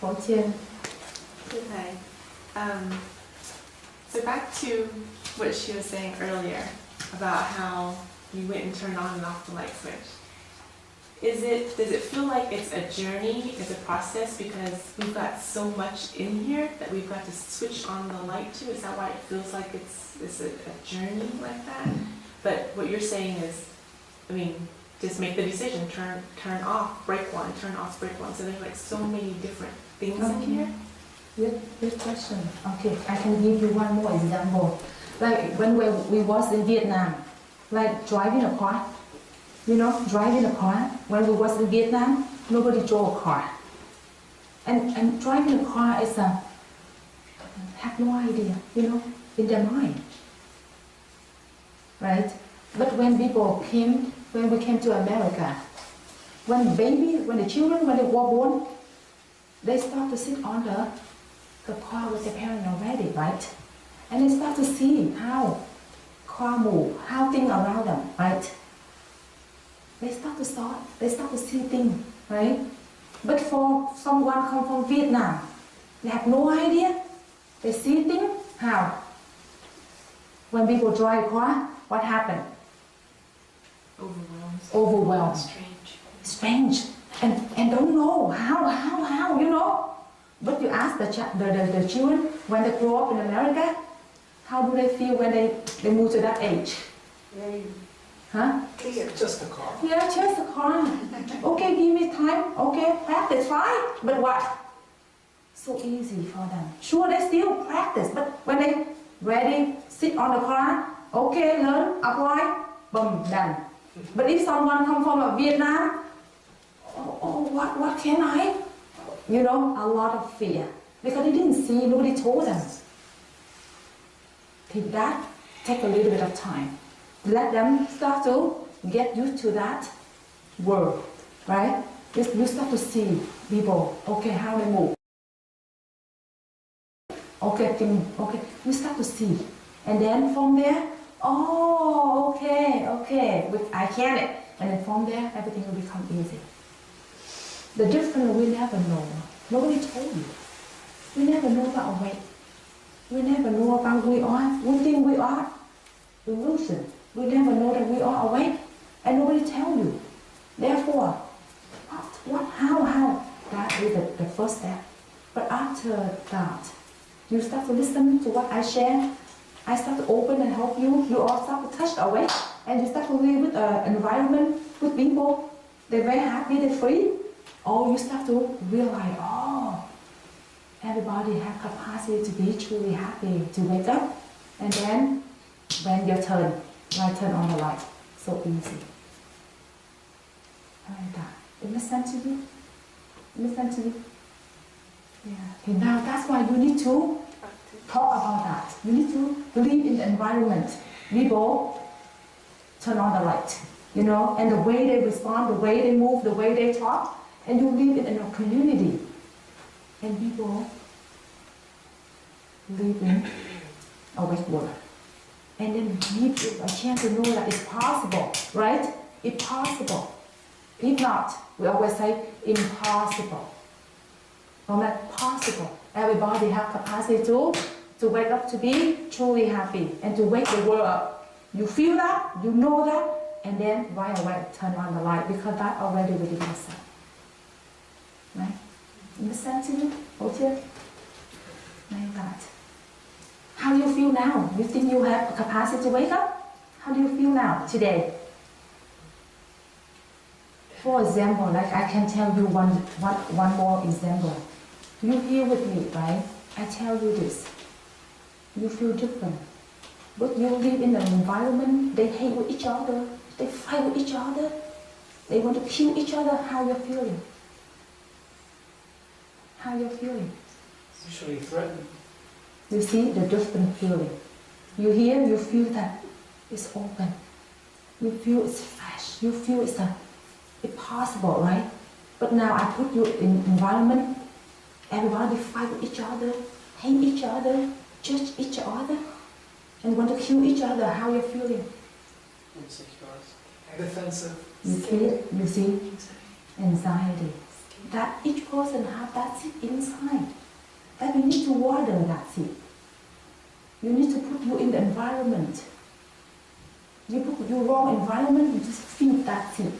Fortune. Okay. So back to what she was saying earlier about how you went and turned on and off the light switch. Does it feel like it's a journey, it's a process because we've got so much in here that we've got to switch on the light to? Is that why it feels like it's a journey like that? But what you're saying is, just make the decision, turn off, break one, turn off, break one. So there's like so many different things in here. Good question. Okay, I can give you one more example. Like when we was in Vietnam, like driving a car. Driving a car. When we was in Vietnam, nobody drove a car. And driving a car is have no idea, in their mind. Right? But when we came to America, when the children, when they were born, they start to sit on the car with their parents already, right? And they start to see how car move, how things around them, right? They start to see things, right? But for someone come from Vietnam, they have no idea. They see things, how? When people drive a car, what happened? Overwhelmed. Strange. And don't know how, you know. But you ask the children, when they grow up in America, how do they feel when they move to that age? Huh? Clear. Just a car. Yeah, just a car. Okay, give me time. Okay, practice, fine. But what? So easy for them. Sure, they still practice, but when they ready, sit on the car, okay, learn, apply, boom, done. But if someone come from Vietnam, what can I? You know, a lot of fear. Because they didn't see, nobody told them. Take that, take a little bit of time. Let them start to get used to that world, right? You start to see people, okay, how they move. Okay, you start to see. And then from there, okay, I can it. And then from there, everything will become easy. The difference we never know. Nobody told you. We never know about awake. We never know about we are. We think we are illusion. We never know that we are awake. And nobody tell you. Therefore, how? That is the first step. But after that, you start to listen to what I share. I start to open and help you. You all start to touch awake. And you start to live with an environment, with people. They're very happy, they're free. Or you start to realize, everybody has capacity to be truly happy, to wake up. And then, when your turn, turn on the light. So easy. Like that. It makes sense to you? It makes sense to you? Yeah. Okay, now that's why you need to talk about that. You need to live in the environment. People turn on the light, you know, and the way they respond, the way they move, the way they talk, and you live in a community. And people live in a wake world. And then give you a chance to know that it's possible, right? It's possible. If not, we always say impossible. No, that's possible. Everybody has capacity to wake up to be truly happy and to wake the world up. You feel that, you know that, and then right away turn on the light because that already within yourself. Right? Understand to you? Okay? Like that. How do you feel now? You think you have a capacity to wake up? How do you feel now, today? For example, like I can tell you one more example. You here with me, right? I tell you this. You feel different. But you live in an environment, they hate with each other, they fight with each other, they want to kill each other. How you're feeling? How you're feeling? Usually threatened. You see the different feeling. You hear, you feel that it's open. You feel it's fresh. You feel it's possible, right? But now I put you in environment, everybody fight with each other, hate each other, judge each other, and want to kill each other. How you're feeling? Insecure. Defensive. You feel it? You see? Anxiety. That each person have that seed inside. That you need to water that seed. You need to put you in the environment. You put your wrong environment, you just feed that seed.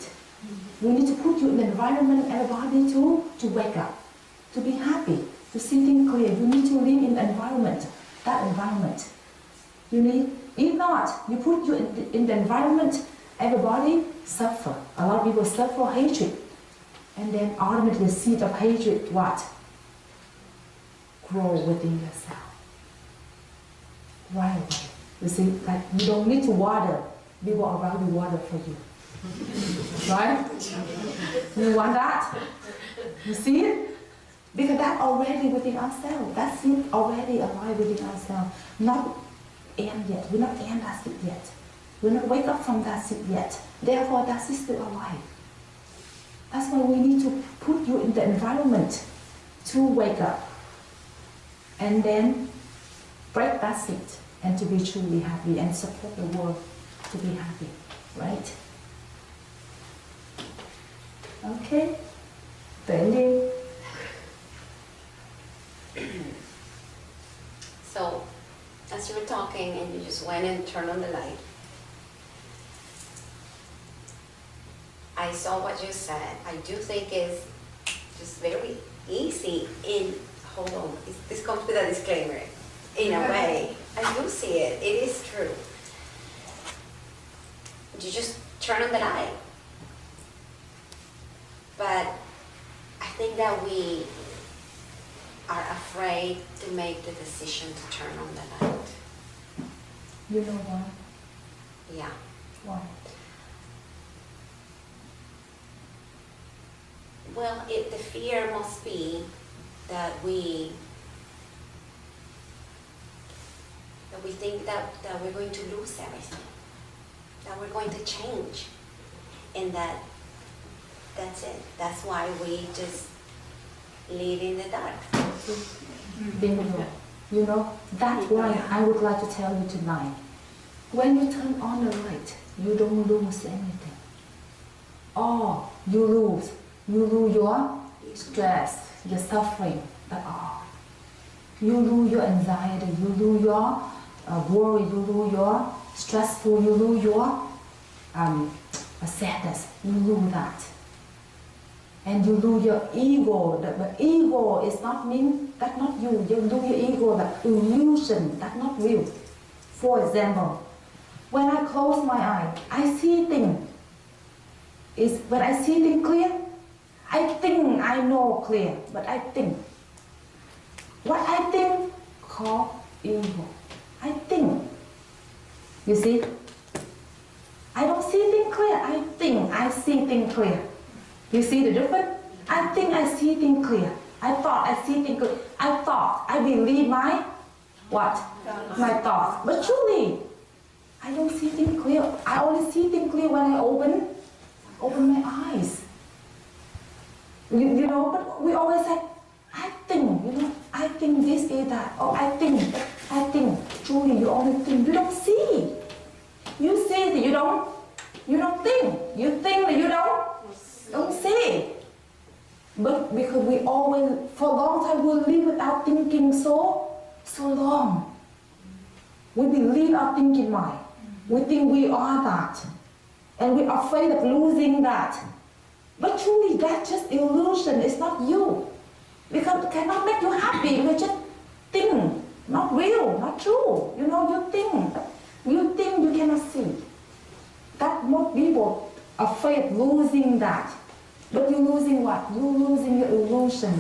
You need to put you in the environment, everybody to wake up, to be happy, to see things clear. You need to live in the environment, that environment. You need, if not, you put you in the environment, everybody suffer. A lot of people suffer hatred. And then ultimately the seed of hatred, what? Grow within yourself. Right away. You see, like you don't need to water. People around you water for you. Right? You want that? You see it? Because that's already within ourselves. That seed already alive within ourselves. Not end yet. We're not end that seed yet. We're not wake up from that seed yet. Therefore, that seed is still alive. That's why we need to put you in the environment to wake up. And then break that seat and to be truly happy and support the world to be happy, right? Okay, the ending. So, as you were talking and you just went and turned on the light, I saw what you said. I do think it's just very easy hold on, this comes with a disclaimer. In a way, I do see it. It is true. You just turn on the light. But I think that we are afraid to make the decision to turn on the light. You know why? Yeah. Why? Well, the fear must be that we think that we're going to lose everything, that we're going to change, and that's it. That's why we just live in the dark. Bingo. You know, that's why I would like to tell you tonight. When you turn on the light, you don't lose anything. All you lose your stress, your suffering, that's all. You lose your anxiety, you lose your worry, you lose your stressful, you lose your sadness, you lose that. And you lose your ego. The ego is not mean, that's not you. You lose your ego, the illusion, that's not real. For example, when I close my eye, I see things. When I see things clear, I think I know clear, but I think. What I think, called ego. I think. You see? I don't see things clear. I think I see things clear. You see the difference? I think I see things clear. I thought I see things clear. I believe my what? My thoughts. But truly, I don't see things clear. I only see things clear when I open my eyes. You know, but we always say, I think, you know, I think this is that. Oh, I think. Truly, you only think. You don't see. You see that you don't think. You think that you don't see. But because we always, for a long time, we live without thinking so long. We believe our thinking mind. We think we are that. And we're afraid of losing that. But truly, that's just illusion. It's not you. Because it cannot make you happy. You just think. Not real, not true. You know, you think. You think you cannot see. That most people are afraid of losing that. But you're losing what? You're losing your illusion.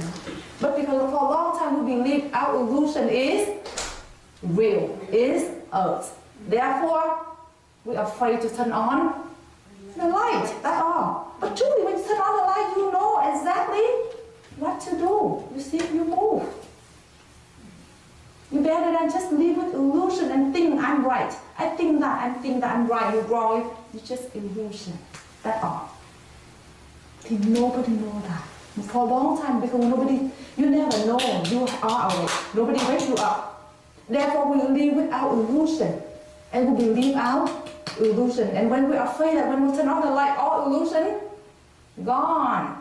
But because for a long time we believe our illusion is real, is us. Therefore, we're afraid to turn on the light, that's all. But truly, when you turn on the light, you know exactly what to do. You see, you move. You better than just live with illusion and think I'm right. I think that I'm right, you're wrong. It's just illusion, that's all. Nobody knows that. For a long time, because you never know you are awake. Nobody wakes you up. Therefore, we live with our illusion. And we believe our illusion. And when we're afraid that when we turn on the light, all illusion gone.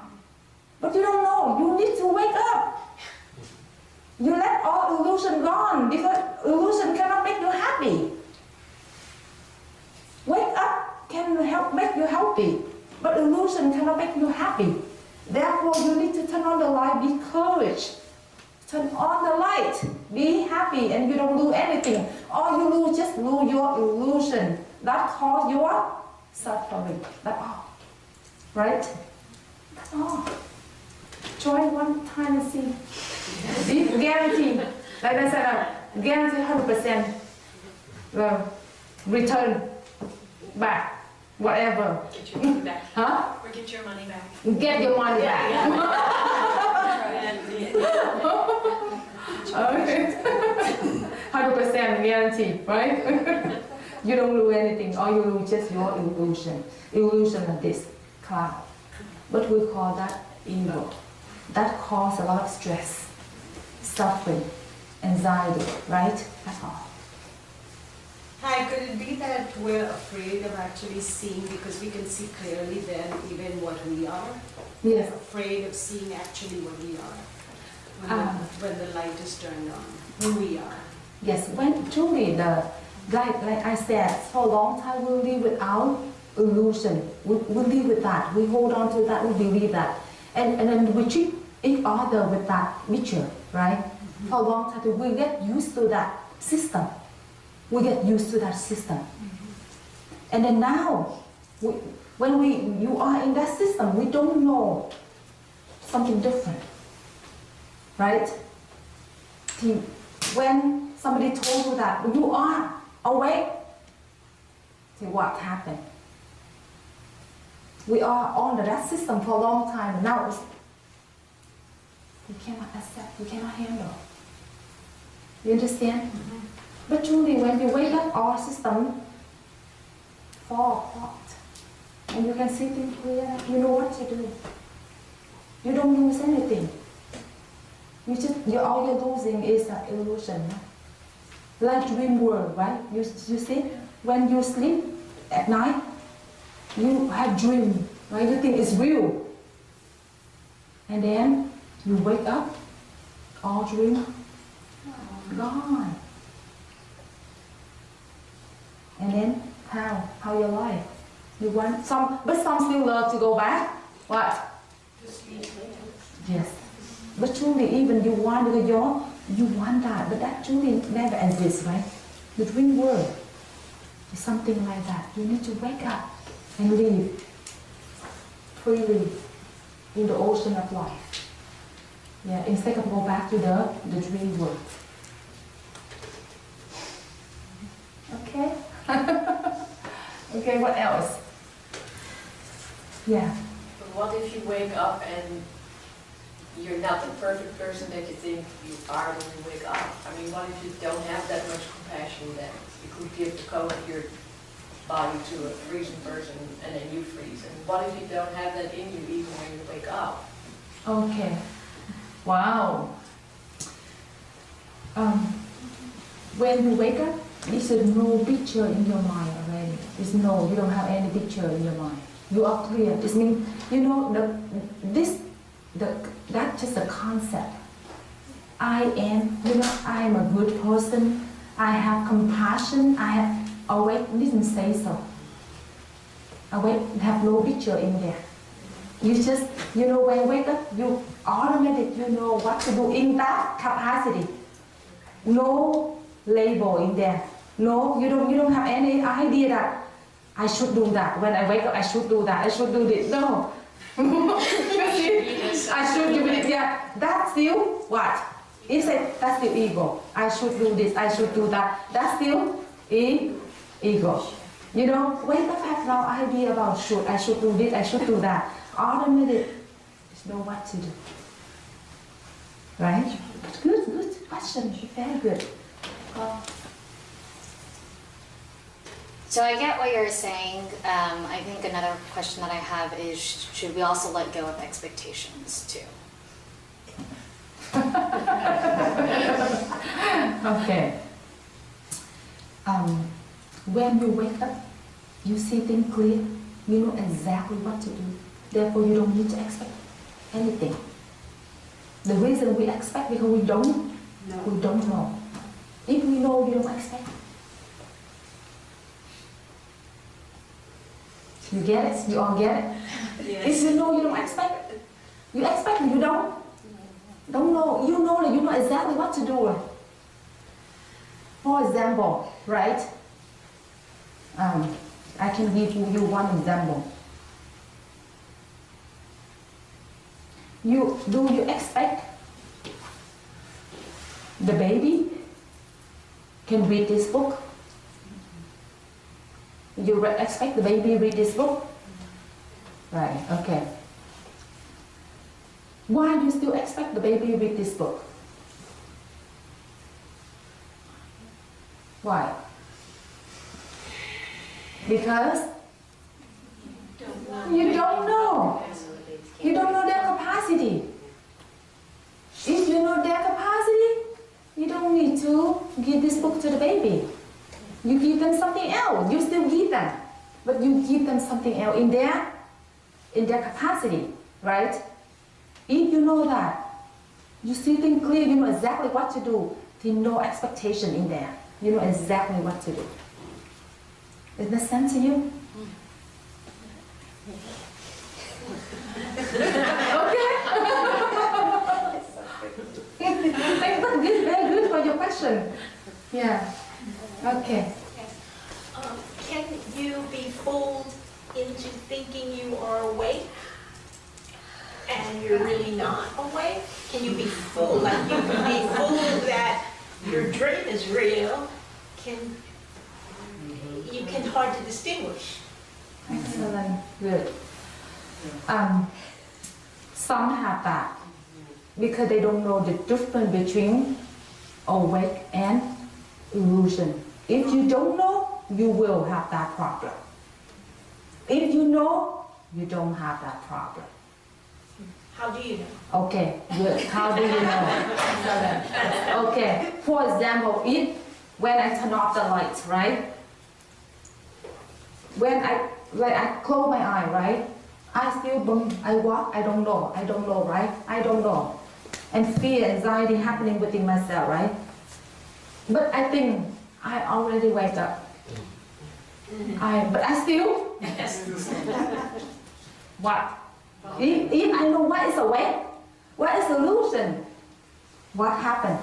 But you don't know. You need to wake up. You let all illusion gone because illusion cannot make you happy. Wake up can help make you healthy, but illusion cannot make you happy. Therefore, you need to turn on the light, be courage. Turn on the light, be happy, and you don't lose anything. All you lose, just lose your illusion. That causes your suffering. That's all. Right? That's all. Try one time and see. If guarantee, like I said, guarantee 100% return back, whatever. Get your money back. Huh? Or get your money back. Get your money back. Okay. 100% guarantee, right? You don't lose anything. All you lose just your illusion. Illusion of this cloud. But we call that ego. That causes a lot of stress, suffering, anxiety, right? That's all. Hi, could it be that we're afraid of actually seeing, because we can see clearly then even what we are? Yes. Afraid of seeing actually what we are when the light is turned on, who we are. Yes, when truly like I said, for a long time we live without illusion. We live with that. We hold on to that. We believe that, and then we treat each other with that picture, right? Mm-hmm. For a long time, we get used to that system. We get used to that system, and then now, when you are in that system, we don't know something different, right? When somebody told you that you are awake, see what happened. We are on that system for a long time. Now we cannot accept, we cannot handle. You understand? Mm-hmm. But truly, when you wake up, our system fall apart, and you can see things clear. You know what to do. You don't lose anything. All you're losing is an illusion. Like dream world, right? You see, when you sleep at night, you have dream, right? You think it's real. And then you wake up, all dream gone. And then how your life? You want some, but some still love to go back. What? Yes. But truly, even you want that, but that truly never exists, right? The dream world is something like that. You need to wake up and live freely in the ocean of life. Yeah, instead of go back to the dream world. Okay? Okay, what else? Yeah. But what if you wake up and you're not the perfect person that you think you are when you wake up? I mean, what if you don't have that much compassion that you could give the code of your body to a freezing person and then you freeze? And what if you don't have that in you even when you wake up? Okay. Wow. When you wake up, there's no picture in your mind already. You don't have any picture in your mind. You are clear. This means, that's just a concept. I am a good person. I have compassion. I have awake. Didn't say so. Awake have no picture in there. You just, when you wake up, you automatically know what to do in that capacity. No label in there. No, you don't have any idea that I should do that. When I wake up, I should do that. I should do this. No. I should do it. Yeah, that's still what? That's still ego. I should do this. I should do that. That's still ego. Wake up, have no idea about should. I should do this. I should do that. Automatic. Just know what to do. Right? Good question. Very good. So I get what you're saying. I think another question that I have is, should we also let go of expectations too? Okay. When you wake up, you see things clear. You know exactly what to do. Therefore, you don't need to expect anything. The reason we expect because we don't know. If we know, you don't expect. You get it? You all get it? Yes. If you know, you don't expect. You expect, you don't know. You know that you know exactly what to do. For example, right? I can give you one example. Do you expect the baby can read this book? You expect the baby read this book? Right, okay. Why do you still expect the baby read this book? Why? Because you don't know. You don't know their capacity. If you know their capacity, you don't need something else. You still give them, but you give them something else in their capacity, right? If you know that, you see things clear, you know exactly what to do. There's no expectation in there. You know exactly what to do. Does that make sense to you? Okay. That's good, very good for your question. Yeah. Okay. Can you be fooled into thinking you are awake and you're really not awake? Can you be fooled? Like you can be fooled that your dream is real. You can hard to distinguish. Excellent. Good. Some have that because they don't know the difference between awake and illusion. If you don't know, you will have that problem. If you know, you don't have that problem. How do you know? Okay, good. How do you know? Okay, for example, when I turn off the lights, right? When I close my eye, right? I still, I walk, I don't know, right? I don't know. And fear, anxiety happening within myself, right? But I think I already wake up. But I still, what? If I know what is awake, what is illusion, what happened?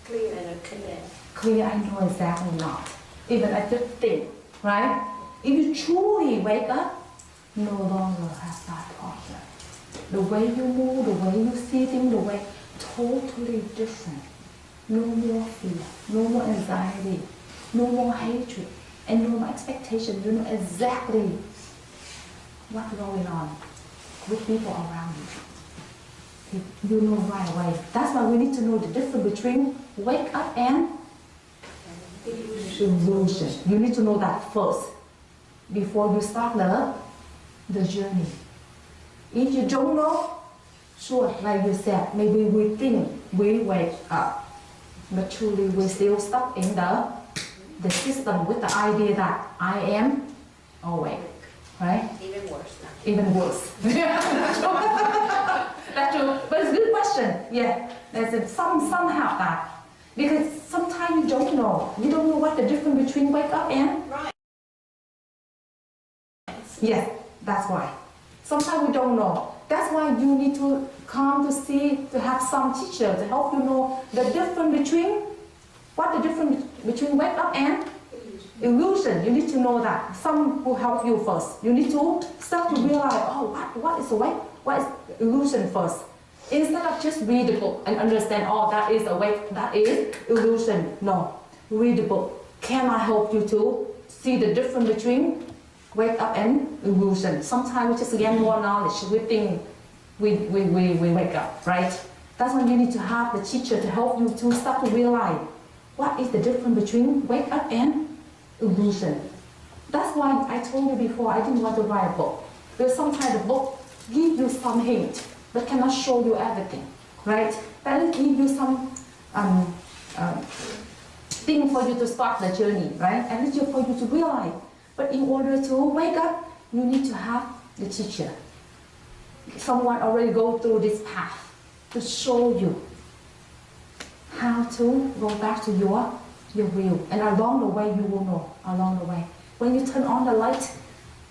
Clear and clear. Clear, I know exactly not. Even I just think, right? If you truly wake up, no longer have that problem. The way you move, the way you see things, the way totally different. No more fear, no more anxiety, no more hatred, and no more expectation. You know exactly what's going on with people around you. You know right away. That's why we need to know the difference between wake up and illusion. You need to know that first before you start the journey. If you don't know, sure, like you said, maybe we think we wake up, but truly we still stuck in the system with the idea that I am awake, right? Even worse now. Even worse. That's true. But it's a good question. Yeah, there's some have that. Because sometimes you don't know. You don't know what the difference between wake up and... Right. Yes, that's why. Sometimes we don't know. That's why you need to come to see, to have some teacher to help you know the difference between, what the difference between wake up and illusion. You need to know that. Some will help you first. You need to start to realize, oh, what is awake? What is illusion first? Instead of just read the book and understand, oh, that is awake, that is illusion. No, read the book. Can I help you to see the difference between wake up and illusion? Sometimes we just get more knowledge. We think we wake up, right? That's when you need to have the teacher to help you to start to realize what is the difference between wake up and illusion. That's why I told you before I didn't want to write a book. Because sometimes the book gives you some hint, but cannot show you everything, right? But it gives you some thing for you to start the journey, right? And it's for you to realize. But in order to wake up, you need to have the teacher. Someone already go through this path to show you how to go back to your will. And along the way, you will know, along the way. When you turn on the light,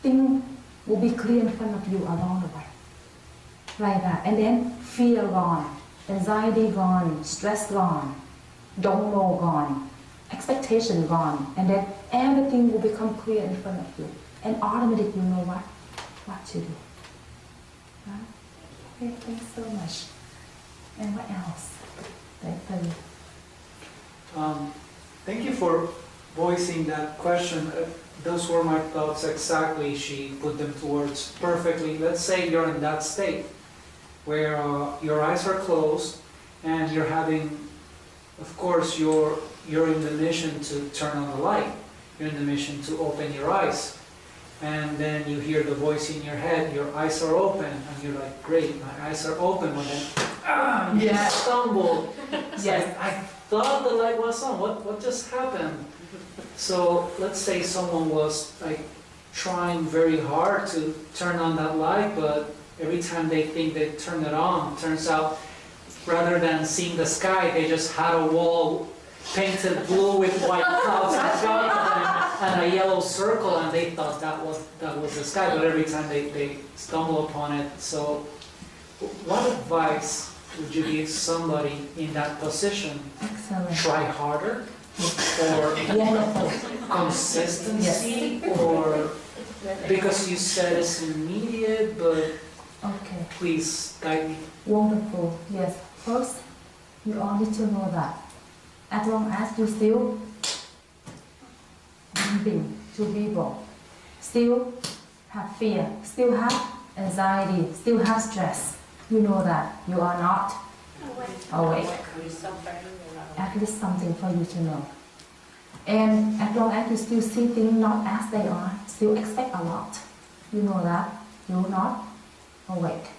things will be clear in front of you along the way. Like that. And then fear gone, anxiety gone, stress gone, don't know gone, expectation gone. And then everything will become clear in front of you. And automatically you know what to do. Huh? Okay, thanks so much. And what else? Thank you for voicing that question. Those were my thoughts exactly. She put them to words perfectly. Let's say you're in that state where your eyes are closed and you're having, of course, you're in the mission to turn on the light. You're in the mission to open your eyes. And then you hear the voice in your head, your eyes are open, and you're like, great, my eyes are open. But then, you stumble. It's like, thought the light was on. What just happened? So let's say someone was like trying very hard to turn on that light, but every time they think they turn it on, turns out rather than seeing the sky, they just had a wall painted blue with white clouds and a yellow circle, and they thought that was the sky, but every time they stumble upon it. So what advice would you give somebody in that position? Excellent. Try harder? Or Wonderful. consistency? Or because you said it's immediate, but Okay. please guide me. Wonderful. Yes. First, you all need to know that as long as you still giving to people, still have fear, still have anxiety, still have stress, you know that you are not awake. At least something for you to know. And as long as you still see things not as they are, still expect a lot, you know that you're not awake.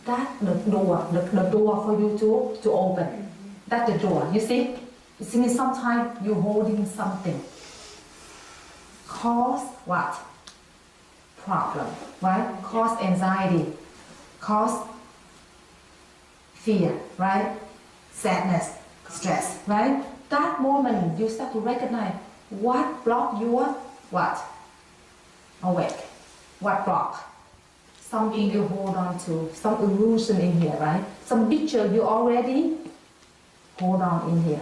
That's the door, the door for you to open. That's the door, you see? You see, sometimes you're holding something. Cause what? Problem, right? Cause anxiety, cause fear, right? Sadness, stress, right? That moment you start to recognize what block your what? Awake. What block? Something you hold on to, some illusion in here, right? Some picture you already hold on in here.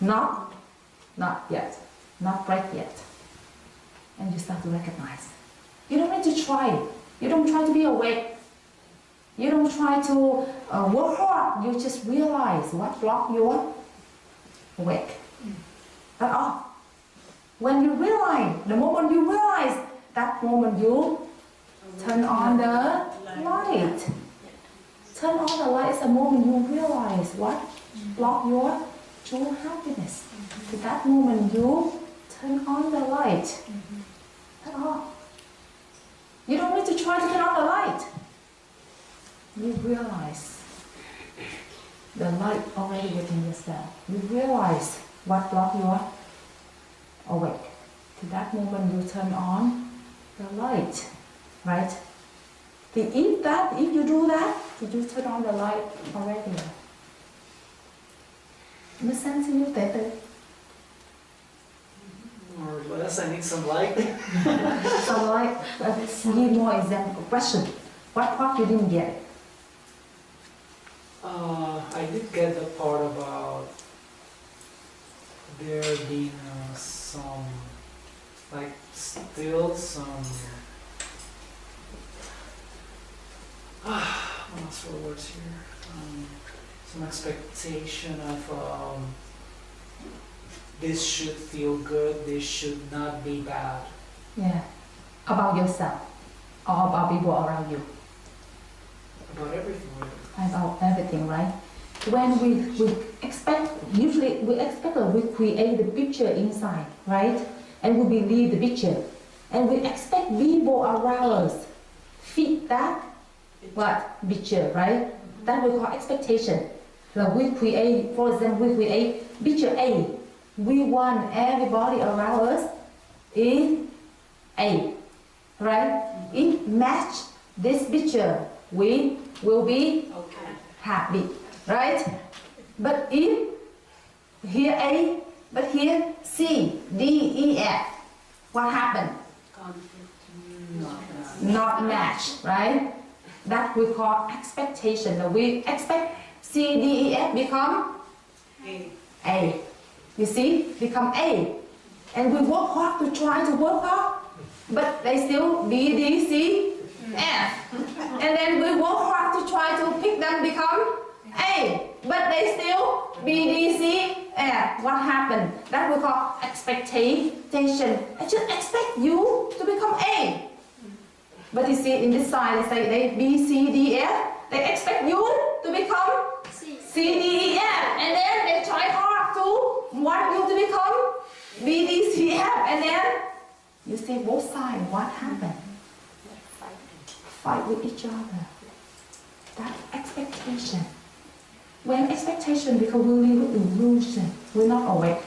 Not yet, not break yet. And you start to recognize. You don't need to try. You don't try to be awake. You don't try to work hard. You just realize what block your awake. That's all. When you realize, the moment you realize, that moment you turn on the light. Turn on the light is the moment you realize what block your true happiness. To that moment you turn on the light. That's all. You don't need to try to turn on the light. You realize the light already within yourself. You realize what block you are awake. To that moment you turn on the light, right? If you do that, you turn on the light already. Make sense to you, Tete? More or less, I need some light. Some light. Let's give more example. Question. What part you didn't get? I did get the part about there being some, like, still some, what else for words here? Some expectation of this should feel good, this should not be bad. Yeah. About yourself or about people around you. About everything, really. About everything, right? When we expect, usually we expect that we create the picture inside, right? And we believe the picture. And we expect people around us fit that what? Picture, right? That we call expectation. So we create, for example, we create picture A. We want everybody around us in A, right? If match this picture, we will be happy, right? But if here A, but here C, D, E, F, what happened? Not match, right? That we call expectation. That we expect C, D, E, F become A. You see, become A. And we work hard to try to work hard, but they still B, D, C, F. And then we work hard to try to pick them become A, but they still B, D, C, F. What happened? That we call expectation. I just expect you to become A. But you see, in this side, they say they B, C, D, F. They expect you to become C, D, E, F. And then they try hard to want you to become B, D, C, F. And then you see both sides, what happened? Fight with each other. That expectation. When expectation, because we live with illusion, we're not awake.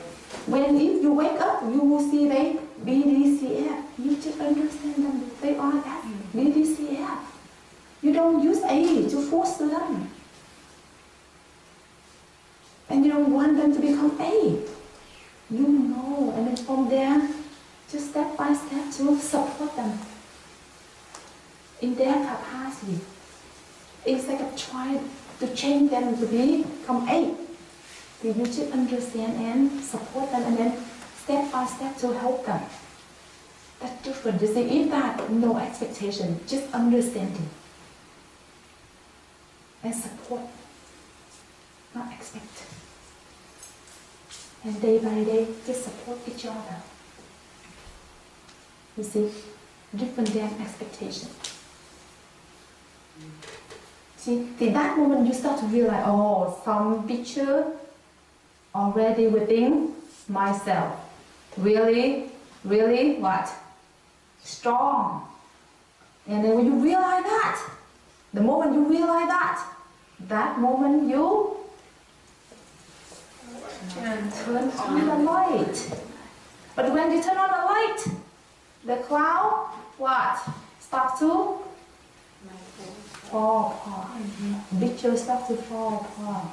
When if you wake up, you will see they BDCF. You just understand them. They are that BDCF. You don't use A to force them. And you don't want them to become A. You know, and then from there, just step by step to support them in their capacity. Instead of trying to change them to become A, you just understand and support them, and then step by step to help them. That's different. You see, if that no expectation, just understanding and support, not expect. And day by day, just support each other. You see, different than expectation. See, in that moment you start to realize, oh, some picture already within myself. Really, really what? Strong. And then when you realize that, the moment you realize that moment you turn on the light. But when you turn on the light, the cloud, what? Start to fall apart. Picture start to fall apart.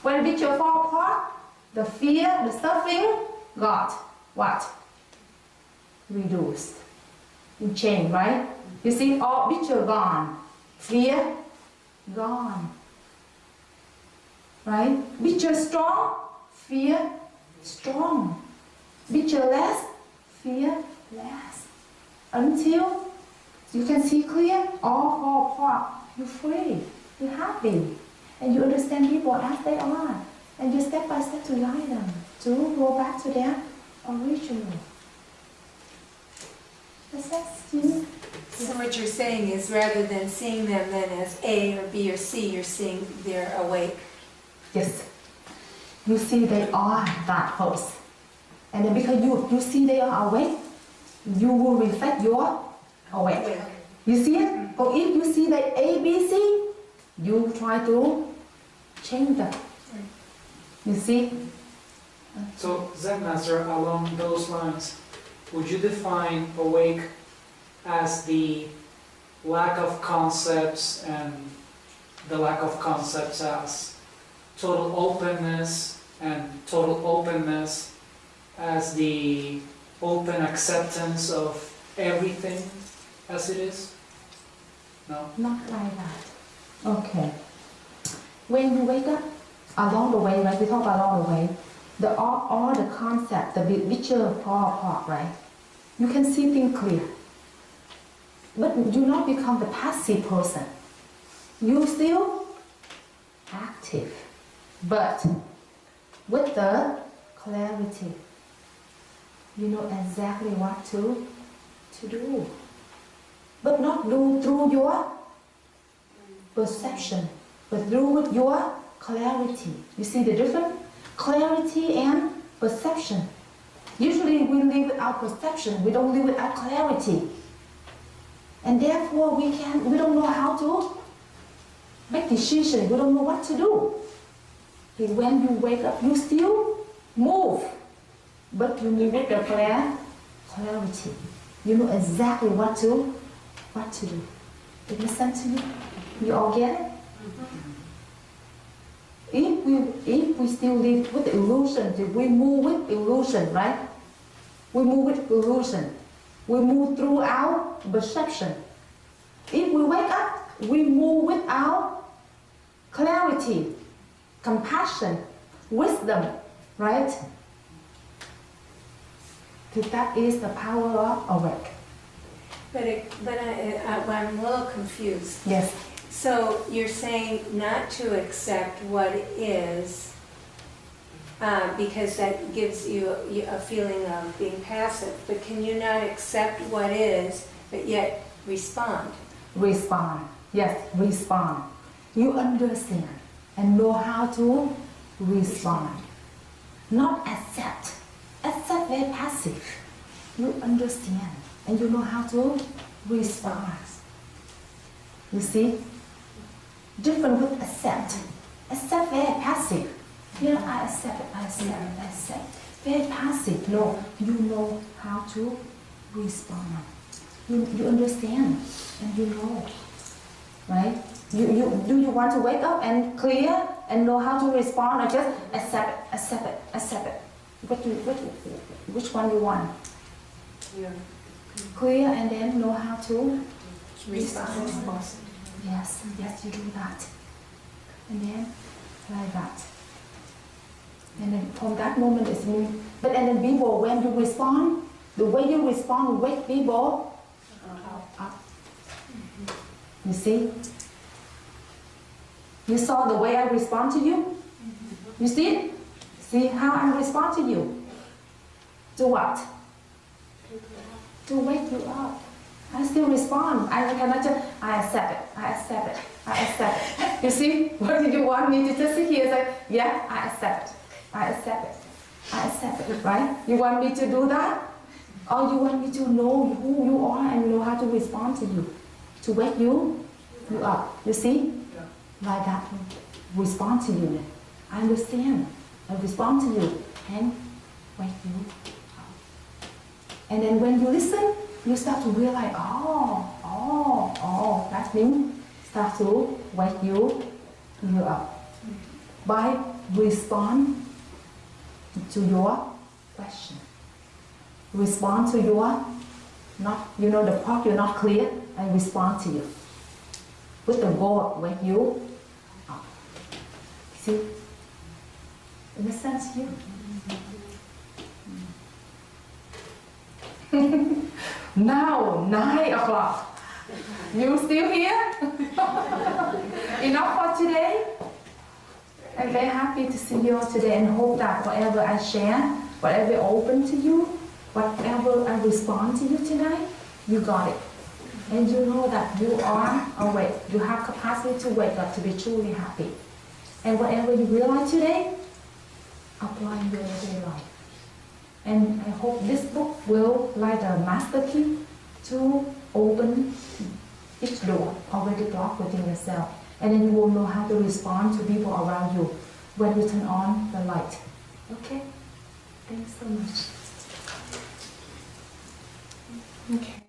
When picture fall apart, the fear, the suffering got what? Reduced. You change, right? You see, all picture gone. Fear gone. Right? Picture strong, fear strong. Picture less, fear less. Until you can see clear, all fall apart. You're free, you're happy, and you understand people as they are, and you step by step to guide them to go back to their original. Does that seem? So what you're saying is, rather than seeing them then as A or B or C, you're seeing they're awake. Yes. You see they are that close. And then because you see they are awake, you will reflect your awake. You see it? Or if you see the A, B, C, you try to change them. You see? So, Zen Master, along those lines, would you define awake as the lack of concepts and the lack of concepts as total openness, and total openness as the open acceptance of everything as it is? No? Not like that. Okay. When you wake up, along the way, right? We talk about along the way, all the concept, the picture fall apart, right? You can see things clear. But do not become the passive person. You still active, but with the clarity. You know exactly what to do. But not do through your perception, but through your clarity. You see the difference? Clarity and perception. Usually we live without perception, we don't live without clarity. And therefore we don't know how to make decisions, we don't know what to do. And when you wake up, you still move, but you move with the clarity. You know exactly what to do. Did you listen to me? You all get it? If we still live with illusion, we move with illusion, right? We move with illusion. We move through our perception. If we wake up, we move with our clarity, compassion, wisdom, right? That is the power of awake. But I'm a little confused. Yes. So you're saying not to accept what is, because that gives you a feeling of being passive. But can you not accept what is, but yet respond? Respond. Yes, respond. You understand and know how to respond. Not accept. Accept very passive. You understand and you know how to respond. You see? Different with accept. Accept very passive. You know, I accept it, I accept it, I accept. Very passive. No, you know how to respond. You understand and you know, right? Do you want to wake up and clear and know how to respond, or just accept it, accept it, accept it? Which one you want? Clear and then know how to respond. Yes, yes, you do that. And then like that. And then from that moment it's me. But and then people, when you respond, the way you respond wake people up. You see? You saw the way I respond to you? You see it? See how I respond to you? To what? To wake you up. I still respond. I cannot just, I accept it, I accept it, I accept it. You see? What did you want me to just sit here and say, yeah, I accept it, I accept it, I accept it, right? You want me to do that? Or you want me to know who you are and know how to respond to you? To wake you up. You see? Like that. Respond to you. I understand. I respond to you and wake you up. And then when you listen, you start to realize, that means start to wake you up. By respond to your question. Respond to your, the part you're not clear, and respond to you. With the goal, wake you up. See? In a sense, you. Now, 9 o'clock. You still here? Enough for today? I'm very happy to see you all today and hope that whatever I share, whatever I open to you, whatever I respond to you tonight, you got it. And you know that you are awake. You have capacity to wake up, to be truly happy. And whatever you realize today, apply in your everyday life. And I hope this book will, like a master key, to open each door already blocked within yourself. And then you will know how to respond to people around you when you turn on the light. Okay? Thanks so much. Okay.